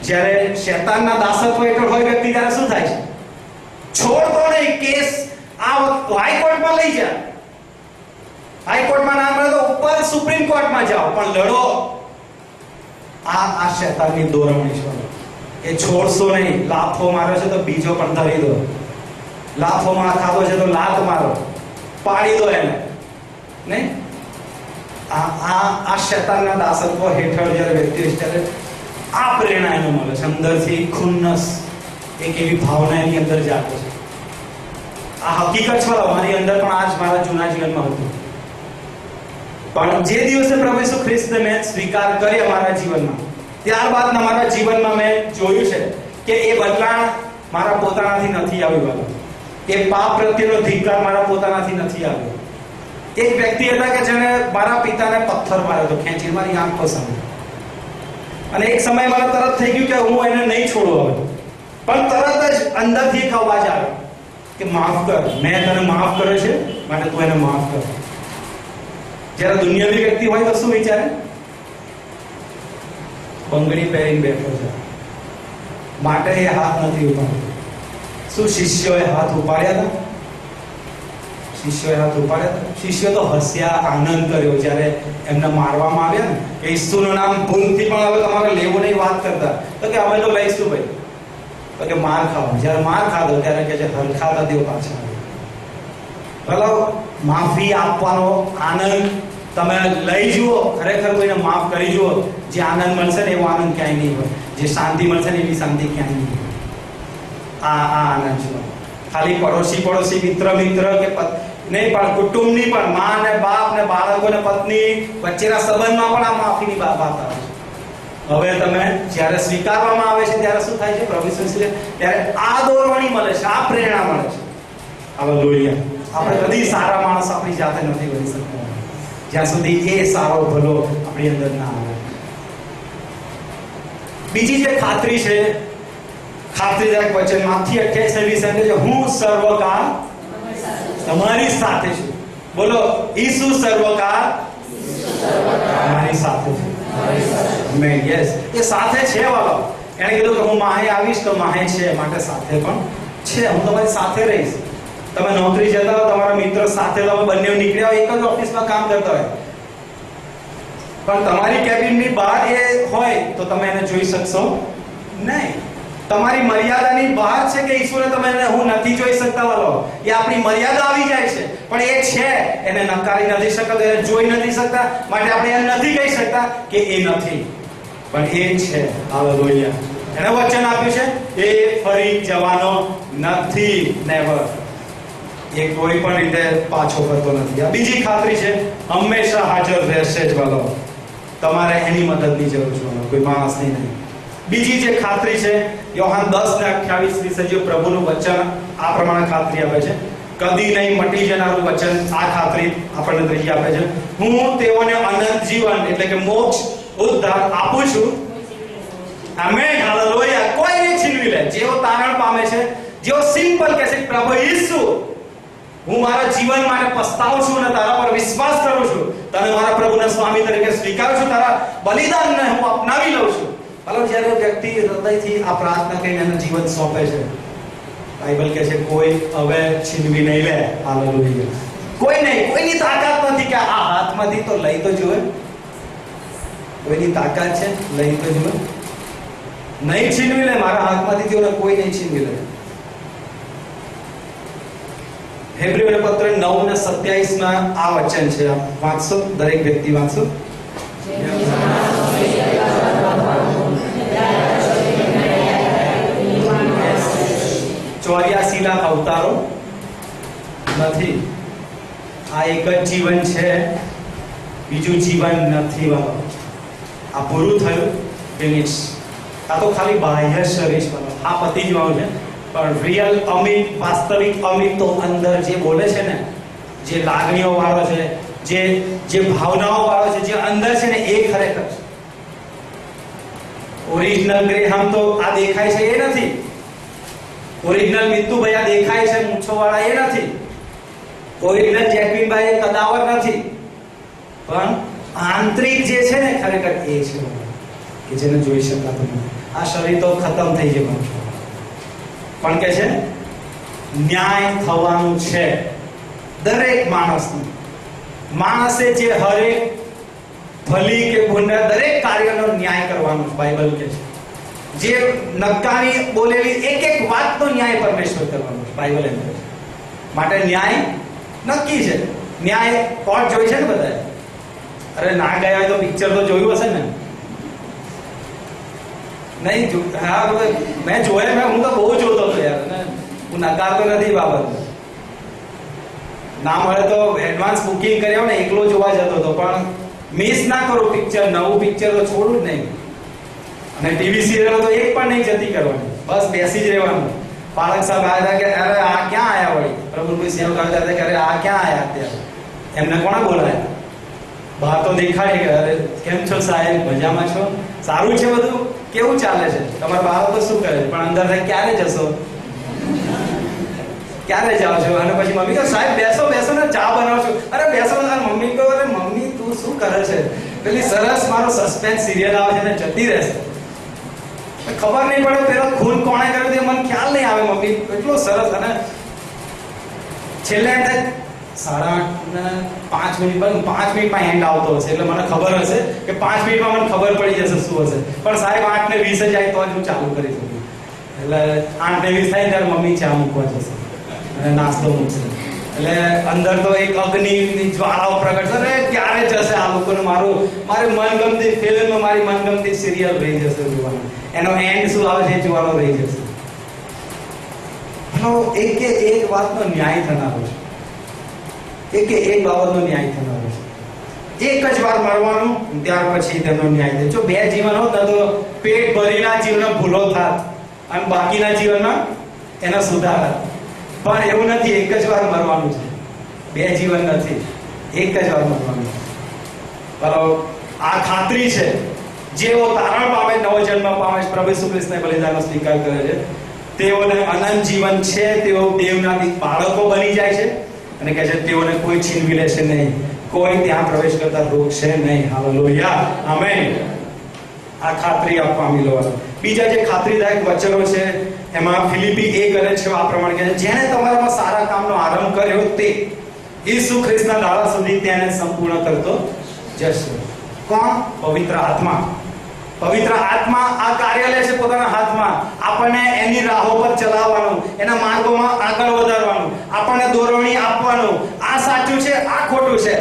જ્યારે શૈતાનના દાસત્વ હેઠળ હોય વ્યક્તિ ત્યારે શું થાય છે? છોડતો નહીં, કેસ આ હાઈકોર્ટમાં લઈ જા, હાઈકોર્ટમાં ના મળે તો ઉપર સુપ્રીમ કોર્ટમાં જાઓ, પણ લડો. આ શૈતાનની દોરવણી છે. એ છોડશો નહીં. લાફો માર્યો છે તો બીજો પણ ધરી દો. લાફોમાં ખાધો છે તો લાત મારો, પાડી દો એને, નહીં? આ શૈતાનના દાસત્વ હેઠળ જ્યારે વ્યક્તિ ત્યારે આ પ્રેરણા એને મળે છે, અંદરથી ખુન્નસ એક એવી ભાવના એની અંદર જાગે છે. આ હકીકત છે, મારી અંદર પણ આ જ મારા જૂના જીવનમાં હતું. પણ જે દિવસે પ્રભુ ઈસુ ખ્રિસ્તને મેં સ્વીકાર કરી મારા જીવનમાં, ત્યારબાદ મારા જીવનમાં મેં જોયું છે કે એ બદલાણ મારા પોતાનાથી નથી આવ્યું. એ પાપ પ્રત્યેનો ધિક્કાર મારા પોતાનાથી નથી આવ્યો. એક વ્યક્તિ હતા કે જેને મારા પિતાને પથ્થર માર્યો હતો, ખેંચી મારી આંખો સામે. અને એક સમય મને તરત થઈ ગયું કે હું એને નહીં છોડું હવે. પણ તરત જ અંદરથી એક અવાજ આવ્યો કે માફ કર, મેં તને માફ કર્યો છે, માટે તું એને માફ કર. જ્યારે દુનિયાવી વ્યક્તિ હોય તો શું વિચારે? બંગડી પહેરીને બેઠો છે, માટે એ હાથ નથી ઉપાડ્યો. શું શિષ્યોએ હાથ ઉપાડ્યા હતા? શિષ્યોએ હાથ ઉપાડ્યા હતા? શિષ્યો તો હસ્યા, આનંદ કર્યો જ્યારે એમને મારવામાં આવ્યા ને કે ઈસુનું નામ ભૂલથી પણ હવે તમારે લેવું નહીં વાત કરતા. તો કે અમે તો લઈશું ભાઈ. તો કે માર ખાઓ. જ્યારે માર ખાધો ત્યારે કે જે હરખાતા તેઓ પાછા આવ્યા. માફી આપવાનો આનંદ તમે લઈ જુઓ, ખરેખર કોઈને માફ કરી જુઓ, જે આનંદ મળશે ને એવો આનંદ ક્યાંય નહીં હોય, જે શાંતિ મળશે ને એવી શાંતિ ક્યાંય નહીં હોય. આ આનંદ જુઓ. ખાલી પડોશી મિત્ર કે નહીં, પણ કુટુંબની પણ મા ને બાપ ને બાળકો ને પત્ની વચ્ચેના સંબંધમાં પણ આ માફીની વાત આવે છે. હવે તમે જ્યારે સ્વીકારવામાં આવે છે ત્યારે શું થાય છે? પ્રભુ ત્યારે આ દોરવાણી મળે છે, આ પ્રેરણા મળે છે. હાલેલુયા. આપણે કદી સારા માણસ આપણી જાતે નથી બની શકતા જ્યાં સુધી એ સારો ભલો આપણી અંદર ના આવે. બીજી જે ખાતરી છે, ખાતરીદાયક વચન માંથી 28:20 છે, હું સર્વકાળ તમારી સાથે છું. બોલો, ઈસુ સર્વકાળ તમારી સાથે છે. આમેન. યસ, એ સાથે છે વાલો. એને કીધું કે હું માહે આવીશ તો માહે છે, માટે સાથે પણ છે. હું તમારી સાથે રહીશ. તમે નોકરી જતા હો, તમારા મિત્ર સાથે તમે બંને નીકળ્યા હોય, એક જ ઓફિસમાં કામ કરતા હોય, પણ તમારી કેબિનની બહાર એ હોય તો તમે એને જોઈ શકશો નહીં. તમારી મર્યાદાની બહાર છે કે ઈશ્વરે તમે હું નથી જોઈ શકતા વાલો. એ આપણી મર્યાદા આવી જાય છે, પણ એ છે, એને નકારી નથી શકતા, એને જોઈ નથી શકતા, માટે આપણે એમ નથી કહી શકતા કે એ નથી, પણ એ છે. હાલેલુયા. એને વચન આપ્યું છે, એ ફરી જવાનો નથી, નેવર. એ કોઈ પણ રીતે પાછો ફરતો નથી. આ બીજી ખાતરી છે, હંમેશા હાજર રહેશે જ વાલો. તમારે એની મદદની જરૂર છે, કોઈ માણસની નહીં. બીજી જે ખાતરી છે, યોહાન 10:28 પ્રભુનું વચન આ પ્રમાણે ખાતરી આપે છે, કદી નહીં મટી જનારું વચન. આ ખાતરી આપણને ત્રીજી આપે છે, હું તેઓને અનંત જીવન એટલે કે મોક્ષ ઉદ્ધાર આપું છું. આમેન. હાલેલુયા. કોઈ નહીં છીનવી લે. જેઓ તારણ પામે છે, જેઓ સિમ્પલ કહે છે પ્રભુ ઈસુ, હું મારા જીવન માટે પસ્તાવું છું અને તારા પર વિશ્વાસ કરું છું, તને મારા પ્રભુના સ્વામી તરીકે સ્વીકારું છું, તારા બલિદાનને હું અપનાવી લઉં છું. હાલો, જ્યારે વ્યક્તિ હૃદયથી આ પ્રાર્થના કરીને એનું જીવન સોંપે છે, બાઇબલ કહે છે કોઈ હવે છીનવી નહીં લે. હાલેલુયા. કોઈ નહીં, કોઈની તાકાત નથી કે આ હાથમાંથી તો લઈ તો જુએ. કોઈની તાકાત છે, લઈ તો જુએ. નહીં છીનવી લે મારા હાથમાંથી, તેઓને કોઈ નહીં છીનવી લે. હેબ્રીઓને પત્ર 9:27 આ વચન છે. આપ વાંચશો, દરેક વ્યક્તિ વાંચશો. 84 લાખ અવતારો નથી. આ એક જ જીવન છે, બીજું જીવન નથી વાળો. આ પૂરું થયું, ફિનિશ. આ તો ખાલી બાહ્ય શરીર વાળો, આ પતી જવાનું છે, પણ રિયલ અમિત, વાસ્તવિક અમિત તો અંદર જે બોલે છે ને, જે લાગણીઓ વાળો છે, જે ભાવનાઓ વાળો છે, જે અંદર છે ને, એ ખરેખર છે. ઓરિજિનલ ગ્રેહામ તો આ દેખાય છે એ નથી. ઓરિજિનલ મિત્તુભાઈ આ દેખાય છે મૂછો વાળા એ નથી. ઓરિજિનલ જેકવિનભાઈ કદાવર નથી. પણ આંતરિક જે છે ને, ખરેખર એ છે કે જેને જોઈ શકાતું નથી. આ શરીર તો ખતમ થઈ જવાનું છે, પણ કે છે ન્યાય થવાનું છે દરેક માણસનું. માણસે જે હરેક ભલી કે ગુના દરેક કાર્યનો ન્યાય કરવાનો બાઇબલ કહે છે. જે નકારી બોલેલી એક એક વાતનો ન્યાય પરમેશ્વર કરવાનો છે, બાઇબલ એમ કહે છે. માટે ન્યાય નક્કી છે. ન્યાય કોર્ટ જોઈ છે ને બધાએ? અરે ના ગયા હોય તો પિક્ચર તો જોયું હશે ને? નહીં હા મેં જોયા, હું તો બહુ જોતો હતો યાર, અને હું નકારતો નથી બાબત. ના મળે તો એડવાન્સ બુકિંગ કર્યો ને એકલો જોવા જતો હતો, પણ મિસ ના કરો પિક્ચર. નવું પિક્ચર તો છોડું જ નહીં. અને ટીવી સિરિયલ તો એક પણ નહીં જતી કરવાની, બસ બેસી જ રહેવાનું. પાલક સાહેબ આવ્યા હતા કે અરે આ ક્યાં આયા વળી? પ્રભુ કોઈ સેવ કરતા હતા કે અરે આ ક્યાં આયા અત્યારે? એમને કોણે બોલાયા? બહાર તો દેખાડે કે અરે કેમ છો સાહેબ, મજામાં છો? સારું છે બધું? કેવું ચાલે છે? તમારા બાળકો શું કરે છે? પણ અંદર ક્યારે જશો, ક્યારે જાઓ છો? અને પછી મમ્મી કહે સાહેબ બેસો બેસો ને ચા બનાવો છો. અરે બેસો. મમ્મી કહો અરે મમ્મી તું શું કરે છે? પેલી સરસ મારો સસ્પેન્સ સિરિયલ આવે છે ને જતી રહેશે. ખબર નહીં પડે પેલો ખૂન કોણે કર્યો તે મને ખ્યાલ નહીં આવે મમ્મી. એટલો સરસ. અને છેલ્લે એમ થાય 8:30 5 મિનિટ, 5 મિનિટમાં એન્ડ આવતો હશે એટલે મને ખબર હશે કે 5 મિનિટમાં મને ખબર પડી જશે શું હશે. પણ સાહેબ 8:20 જાય તો જ હું ચાલુ કરી શકું. એટલે 8:20 થાય ત્યારે મમ્મી ચા મૂકવા જશે અને નાસ્તો મૂકશે. એટલે અંદર તો એક અગ્નિની જ્વાળાઓ પ્રગટ થશે. અરે ક્યારે જશે આ લોકોને મારી મનગમતી ફિલ્મ, મારી મનગમતી સિરિયલ રહી જશે જોવાનું. એનો એન્ડ શું આવે છે જોવાનો રહી જશે. એક વાતનો ન્યાય થનારો છે. એક બાબતનો ન્યાય થનારો છે. એક જ વાર મરવાનું, ત્યાર પછી તેનો ન્યાય થાય. જો 2 જીવન હોત ને તો પેટ ભરીના જીવન ભૂલો થાત અને બાકીના જીવનમાં એના સુધાર. પણ એવું નથી, એક જ વાર મરવાનું છે. 2 જીવન નથી, એક જ વાર મરવાનું છે. બરાબર. આ ખાતરી છે. જેઓ તારણ પામે, નવો જન્મ પામે, પ્રભુ ઈસુ ખ્રિસ્તના બલિદાનનો સ્વીકાર કરે છે, તેઓને અનંત જીવન છે. તેઓ દેવના બાળકો બની જાય છે. અને કહે છે તેઓને કોઈ છીનવી લેશે નહીં, કોઈ ત્યાં પ્રવેશ કરતા રોકશે નહીં. Hallelujah, amen. આ ખાતરી પામી લો. બીજા જે ખાતરીદાયક વચનો છે એમાં ફિલિપી 1 અને 6 આ પ્રમાણે કહે છે, જેણે તમારામાં સારા કામનો આરંભ કર્યો તે ઈસુ ખ્રિસ્તના દાડા સુધી તેને સંપૂર્ણ કરતો જશે. કોણ? પવિત્ર આત્મા. પવિત્ર આત્મા આ કાર્ય લે છે પોતાના હાથમાં. આપણને એની રાહો પર ચલાવવાનું, એના માર્ગોમાં આગળ વધારવાનું, આપણને દોરવણી આપવાનું. આ સાચું છે, આ ખોટું છે,